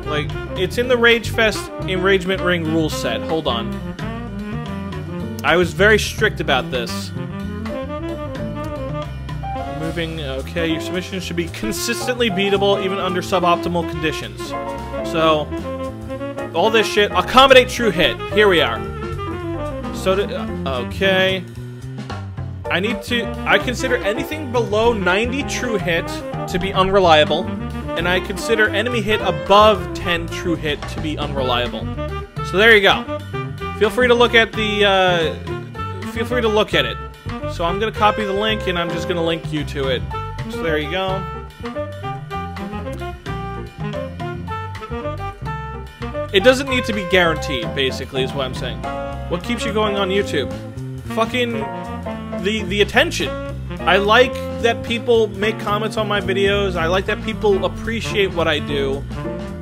Like, it's in the Rage Fest Enragement Ring rule set. Hold on. I was very strict about this. Moving, okay, your submission should be consistently beatable even under suboptimal conditions. So, all this shit, accommodate true hit. Here we are. So, okay. I consider anything below 90 true hit to be unreliable. And I consider enemy hit above 10 true hit to be unreliable. So there you go. Feel free to look at the, feel free to look at it. So I'm gonna copy the link and I'm just gonna link you to it. So there you go. It doesn't need to be guaranteed, basically, is what I'm saying. What keeps you going on YouTube? Fucking the attention. I like that people make comments on my videos. I like that people appreciate what I do,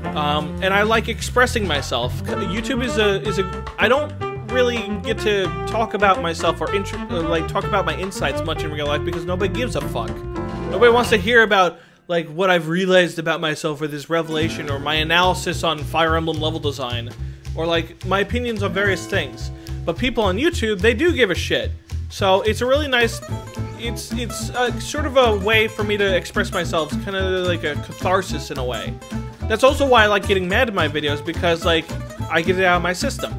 and I like expressing myself. YouTube is a. I don't really get to talk about myself or like talk about my insights much in real life because nobody gives a fuck. Nobody wants to hear about like what I've realized about myself or this revelation or my analysis on Fire Emblem level design or like my opinions on various things. But people on YouTube, they do give a shit. So it's a really nice. It's sort of a way for me to express myself. It's kind of like a catharsis in a way. That's also why I like getting mad at my videos because like I get it out of my system.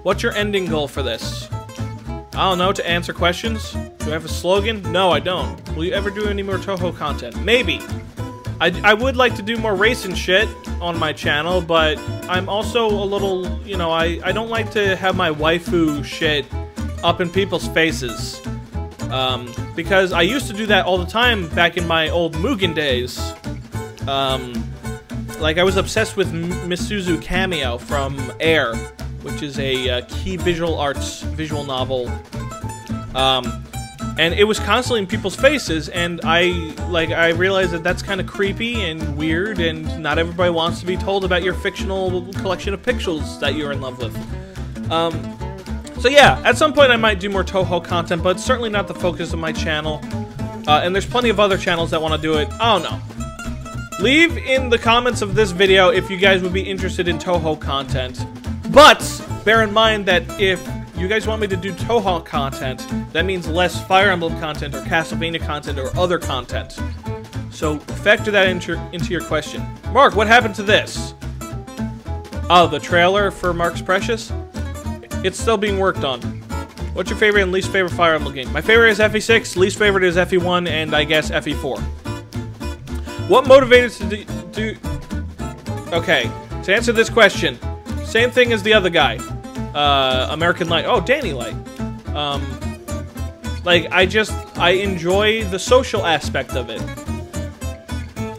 What's your ending goal for this? I don't know, to answer questions? Do I have a slogan? No, I don't. Will you ever do any more Touhou content? Maybe. I would like to do more racing shit on my channel, but I'm also a little, you know, I don't like to have my waifu shit up in people's faces. Because I used to do that all the time back in my old Mugen days. Like, I was obsessed with Misuzu Cameo from Air, which is a key visual arts visual novel. And it was constantly in people's faces, and I realized that that's kind of creepy and weird, and not everybody wants to be told about your fictional collection of pixels that you're in love with. So yeah, at some point I might do more Touhou content, but it's certainly not the focus of my channel. And there's plenty of other channels that want to do it. I don't know. Leave in the comments of this video if you guys would be interested in Touhou content. But bear in mind that if you guys want me to do Touhou content, that means less Fire Emblem content or Castlevania content or other content. So factor that into your question. Mark, what happened to this? Oh, the trailer for Mark's Precious? It's still being worked on. What's your favorite and least favorite Fire Emblem game? My favorite is FE6, least favorite is FE1, and I guess FE4. What motivated to do... Okay, to answer this question, same thing as the other guy. American Light. Oh, Danny Light. Like, I enjoy the social aspect of it.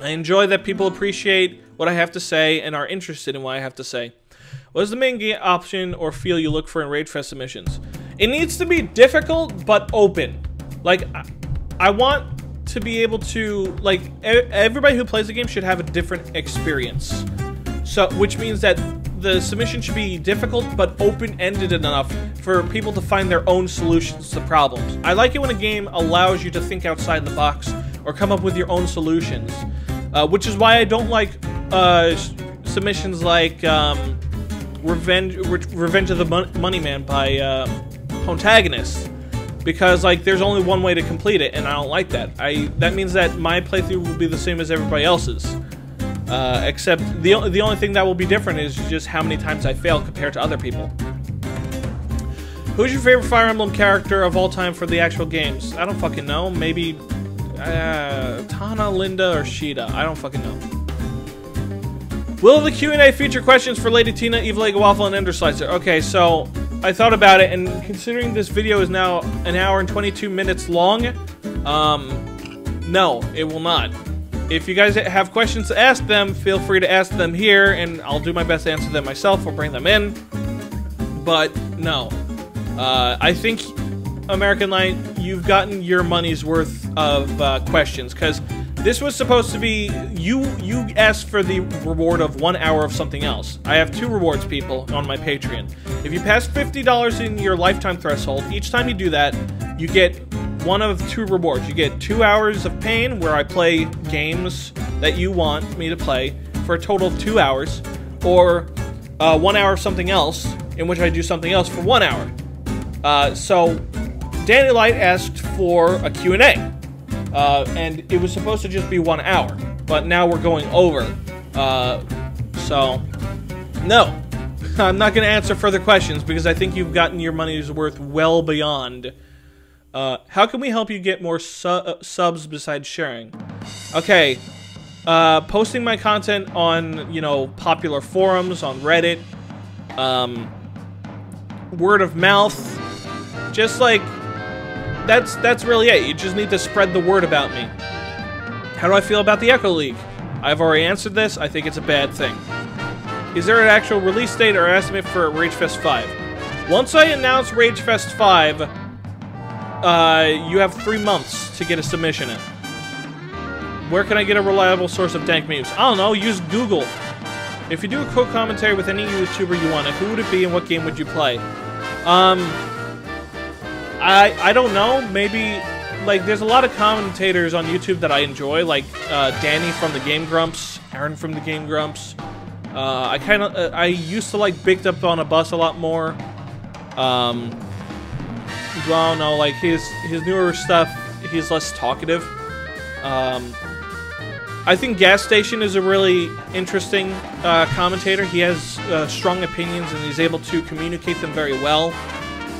I enjoy that people appreciate what I have to say and are interested in what I have to say. What is the main game option or feel you look for in Ragefest submissions? It needs to be difficult, but open. Like, I want to be able to, like, everybody who plays the game should have a different experience. So, which means that the submission should be difficult, but open-ended enough for people to find their own solutions to problems. I like it when a game allows you to think outside the box or come up with your own solutions, which is why I don't like submissions like Revenge of the Money Man by Protagonist, because like there's only one way to complete it, and I don't like that. That means that my playthrough will be the same as everybody else's. Except the only thing that will be different is just how many times I fail compared to other people. Who's your favorite Fire Emblem character of all time for the actual games? I don't fucking know. Maybe Tana, Linda, or Sheeta. I don't fucking know. Will the Q&A feature questions for Lady Tina, Evil Egg Waffle, and Ender Slicer? Okay, so I thought about it, and considering this video is now an hour and 22 minutes long, no, it will not. If you guys have questions to ask them, feel free to ask them here, and I'll do my best to answer them myself or bring them in. But, no. I think, American Light, you've gotten your money's worth of questions, because this was supposed to be... You asked for the reward of 1 hour of something else. I have 2 rewards, people, on my Patreon. If you pass $50 in your lifetime threshold, each time you do that, you get... one of 2 rewards. You get 2 hours of pain, where I play games that you want me to play for a total of 2 hours, or 1 hour of something else, in which I do something else for 1 hour. So, Danny Light asked for a Q&A, and it was supposed to just be 1 hour, but now we're going over. So, no. I'm not going to answer further questions, because I think you've gotten your money's worth well beyond... how can we help you get more subs besides sharing? Okay, posting my content on, you know, popular forums, on Reddit, word of mouth, just like, that's really it. You just need to spread the word about me. How do I feel about the Echo League? I've already answered this. I think it's a bad thing. Is there an actual release date or estimate for Ragefest 5? Once I announce Ragefest 5, you have 3 months to get a submission in. Where can I get a reliable source of dank memes? I don't know, use Google. If you do a co-commentary with any YouTuber you want, who would it be and what game would you play? I don't know, maybe, like, there's a lot of commentators on YouTube that I enjoy, like, Danny from the Game Grumps, Aaron from the Game Grumps. I used to like Baked Up on a Bus a lot more. Well, no, like his newer stuff, he's less talkative. I think Gas Station is a really interesting commentator. He has strong opinions and he's able to communicate them very well.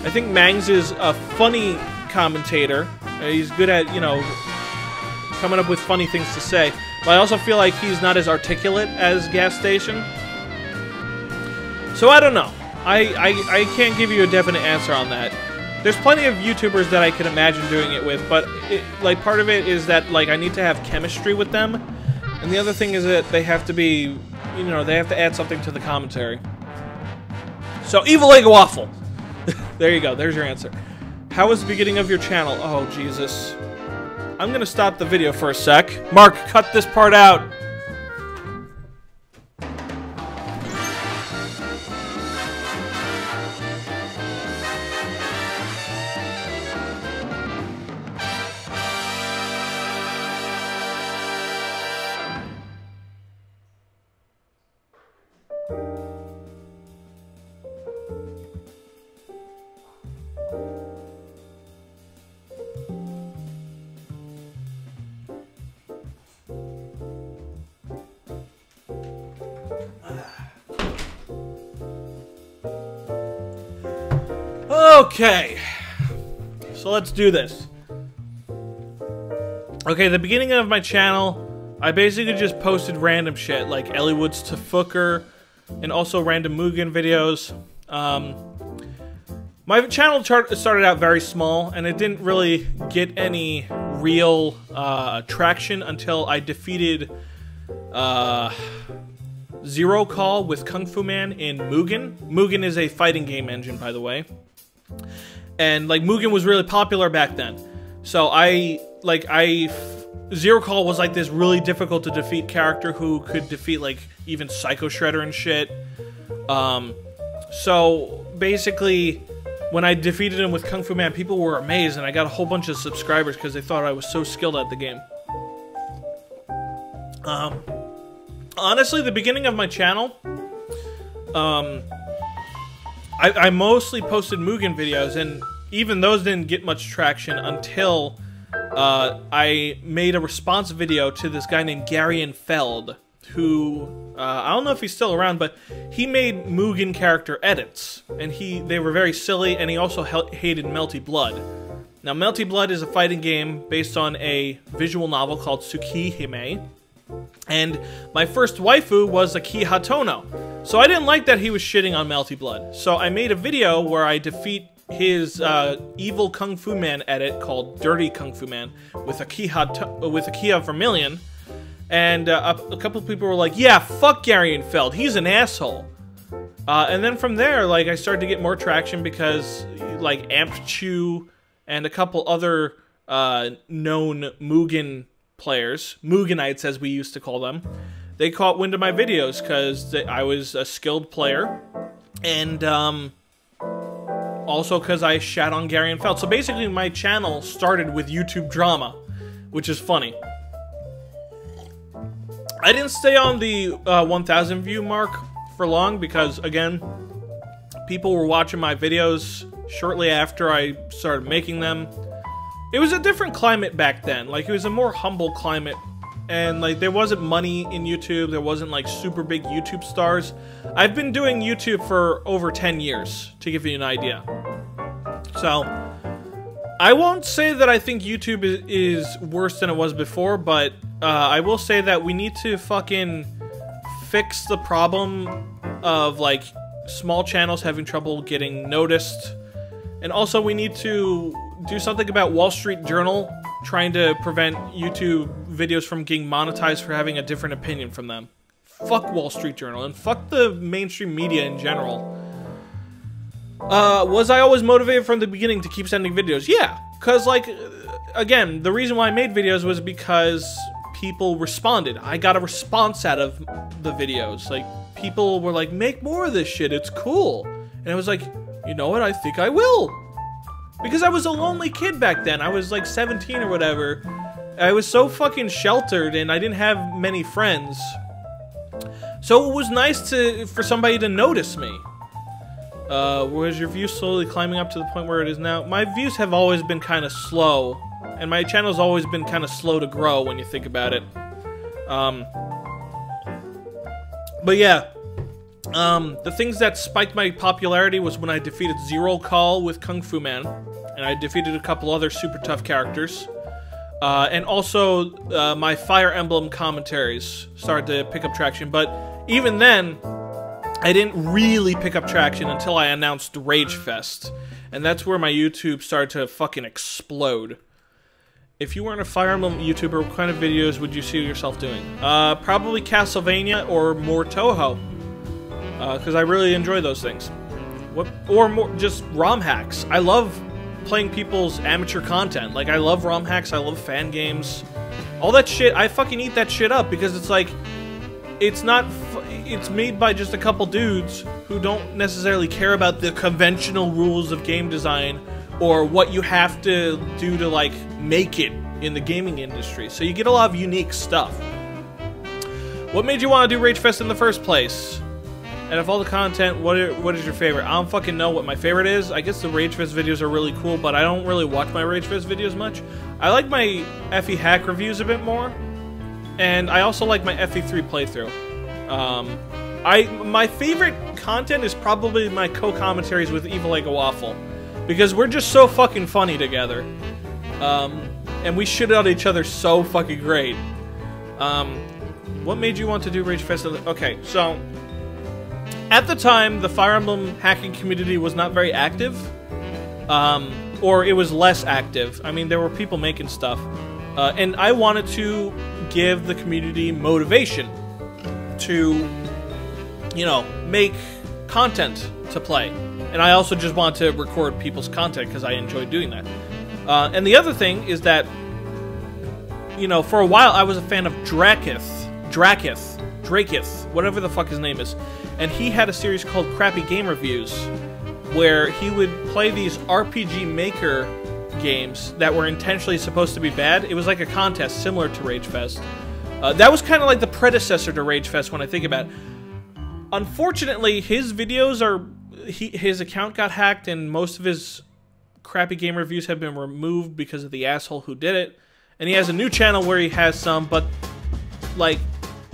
I think Mangs is a funny commentator. He's good at, you know, coming up with funny things to say. But I also feel like he's not as articulate as Gas Station. So I don't know. I can't give you a definite answer on that. There's plenty of YouTubers that I could imagine doing it with, but like part of it is that like I need to have chemistry with them, and the other thing is that they have to be, you know, they have to add something to the commentary. So Evil Egg Waffle. There you go. There's your answer. How was the beginning of your channel? Oh Jesus. I'm gonna stop the video for a sec. Mark, cut this part out. Okay, so let's do this. Okay, the beginning of my channel, I basically just posted random shit, like Ellywoods to Fooker, and also random Mugen videos. My channel started out very small, and it didn't really get any real traction until I defeated Zero Call with Kung Fu Man in Mugen. Mugen is a fighting game engine, by the way. And like Mugen was really popular back then, so Zero Call was like this really difficult to defeat character who could defeat like even Psycho Shredder and shit. So basically, when I defeated him with Kung Fu Man, people were amazed, and I got a whole bunch of subscribers because they thought I was so skilled at the game. Honestly, the beginning of my channel, I mostly posted Mugen videos, and even those didn't get much traction until I made a response video to this guy named Garion Feld, who, I don't know if he's still around, but he made Mugen character edits, and they were very silly, and he also hated Melty Blood. Now, Melty Blood is a fighting game based on a visual novel called Tsukihime, and my first waifu was Aki Hatono. So I didn't like that he was shitting on Melty Blood. So I made a video where I defeat his evil Kung Fu Man edit called Dirty Kung Fu Man with Akiha Vermilion. And a couple of people were like, yeah, fuck Garion Feld, he's an asshole. And then from there, like, I started to get more traction because, like, Ampchu and a couple other known Mugen players, Mugenites as we used to call them, they caught wind of my videos because I was a skilled player, and also because I shat on Garion Feld. So basically my channel started with YouTube drama, which is funny. I didn't stay on the 1,000 view mark for long because, again, people were watching my videos shortly after I started making them. It was a different climate back then. Like, it was a more humble climate. And, like, there wasn't money in YouTube. There wasn't, like, super big YouTube stars. I've been doing YouTube for over 10 years, to give you an idea. So, I won't say that I think YouTube is worse than it was before, but I will say that we need to fucking fix the problem of, like, small channels having trouble getting noticed. And also, we need to do something about Wall Street Journal trying to prevent YouTube videos from getting monetized for having a different opinion from them. Fuck Wall Street Journal, and fuck the mainstream media in general. Was I always motivated from the beginning to keep sending videos? Yeah, because, like, again, the reason why I made videos was because people responded. I got a response out of the videos. Like, people were like, make more of this shit, it's cool. And I was like, you know what, I think I will. Because I was a lonely kid back then. I was like 17 or whatever. I was so fucking sheltered and I didn't have many friends. So it was nice for somebody to notice me. Was your views slowly climbing up to the point where it is now? My views have always been kind of slow. And my channel's always been kind of slow to grow when you think about it. But yeah. The things that spiked my popularity was when I defeated Zero Call with Kung Fu Man, and I defeated a couple other super tough characters. And also, my Fire Emblem commentaries started to pick up traction, but even then, I didn't really pick up traction until I announced Rage Fest, and that's where my YouTube started to fucking explode. If you weren't a Fire Emblem YouTuber, what kind of videos would you see yourself doing? Probably Castlevania or more Touhou, because I really enjoy those things. Or more just ROM hacks. I love playing people's amateur content. Like, I love ROM hacks, I love fan games. All that shit, I fucking eat that shit up, because it's like, it's made by just a couple dudes who don't necessarily care about the conventional rules of game design or what you have to do to, like, make it in the gaming industry. So you get a lot of unique stuff. What made you want to do Rage Fest in the first place? And of all the content, what is your favorite? I don't fucking know what my favorite is. I guess the Rage Fest videos are really cool, but I don't really watch my Rage Fest videos much. I like my FE hack reviews a bit more, and I also like my FE3 playthrough. My favorite content is probably my co-commentaries with Evil Egg Waffle, because we're just so fucking funny together. And we shit on each other so fucking great. What made you want to do Rage Fest? Okay, so at the time, the Fire Emblem hacking community was not very active, or it was less active. I mean, there were people making stuff, and I wanted to give the community motivation to, you know, make content to play. And I also just wanted to record people's content because I enjoyed doing that. And the other thing is that, you know, for a while I was a fan of Drakith, whatever the fuck his name is. And he had a series called Crappy Game Reviews, where he would play these RPG Maker games that were intentionally supposed to be bad. It was like a contest similar to Rage Fest. That was kind of like the predecessor to Rage Fest when I think about it. Unfortunately, his videos are... his account got hacked, and most of his Crappy Game Reviews have been removed because of the asshole who did it. And he has a new channel where he has some, but, like,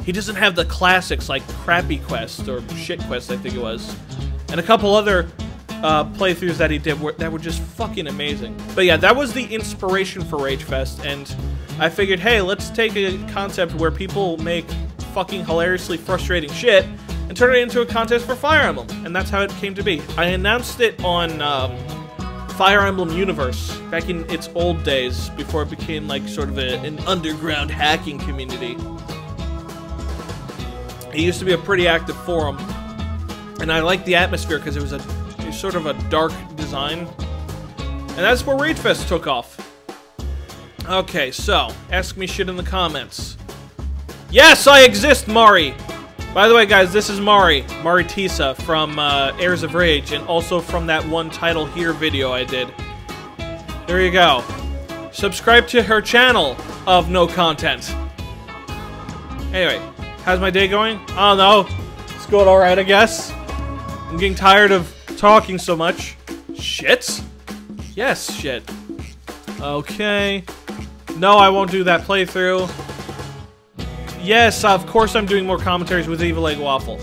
he doesn't have the classics like Crappy Quest or Shit Quest, I think it was, and a couple other playthroughs that he did that were just fucking amazing. But yeah, that was the inspiration for Rage Fest, and I figured, hey, let's take a concept where people make fucking hilariously frustrating shit and turn it into a contest for Fire Emblem, and that's how it came to be. I announced it on Fire Emblem Universe back in its old days, before it became like sort of an underground hacking community. It used to be a pretty active forum, and I liked the atmosphere because it was sort of a dark design, and that's where Rage Fest took off. Okay, so ask me shit in the comments. Yes, I exist, Mari. By the way, guys, this is Mari Tisa from Heirs of Rage, and also from that one Title Here video I did. There you go. Subscribe to her channel of no content. Anyway. How's my day going? I don't know. It's going alright, I guess. I'm getting tired of talking so much. Shit? Yes, shit. Okay. No, I won't do that playthrough. Yes, of course I'm doing more commentaries with Evil Egg Waffle.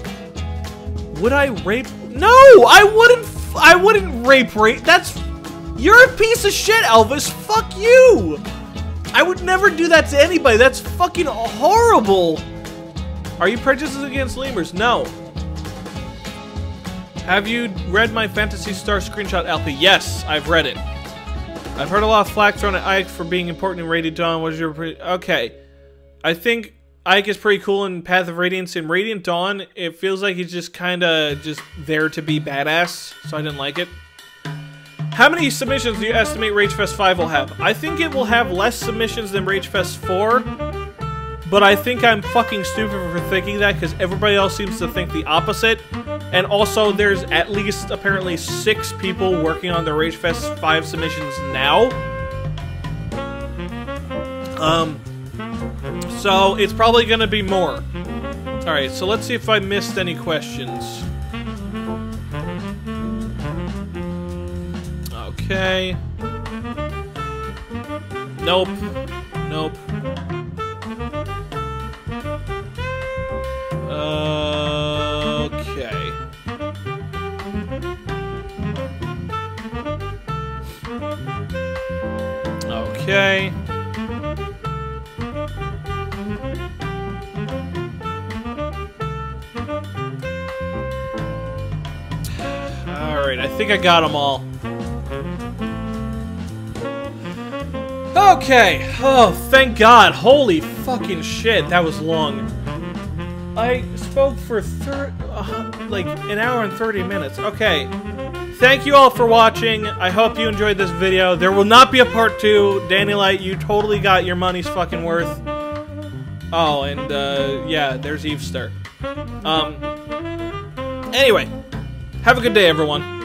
Would I rape? No! I wouldn't rape. That's... You're a piece of shit, Elvis. Fuck you! I would never do that to anybody. That's fucking horrible. Are you prejudiced against lemurs? No. Have you read my Phantasy Star screenshot LP? Yes, I've read it. I've heard a lot of flack thrown at Ike for being important in Radiant Dawn. What is your... Okay. I think Ike is pretty cool in Path of Radiance. In Radiant Dawn, it feels like he's just kinda just there to be badass, so I didn't like it. How many submissions do you estimate Rage Fest 5 will have? I think it will have less submissions than Rage Fest 4. But I think I'm fucking stupid for thinking that, because everybody else seems to think the opposite. And also, there's at least, apparently, 6 people working on the Rage Fest 5 submissions now. So, it's probably gonna be more. Alright, so let's see if I missed any questions. Okay. Nope. Nope. Okay. Okay. Alright, I think I got them all. Okay. Oh, thank God. Holy fucking shit, that was long. I spoke for like an hour and 30 minutes. Okay. Thank you all for watching. I hope you enjoyed this video. There will not be a part 2. DannyLight, you totally got your money's fucking worth. Oh, and yeah, there's Evester. Anyway, have a good day, everyone.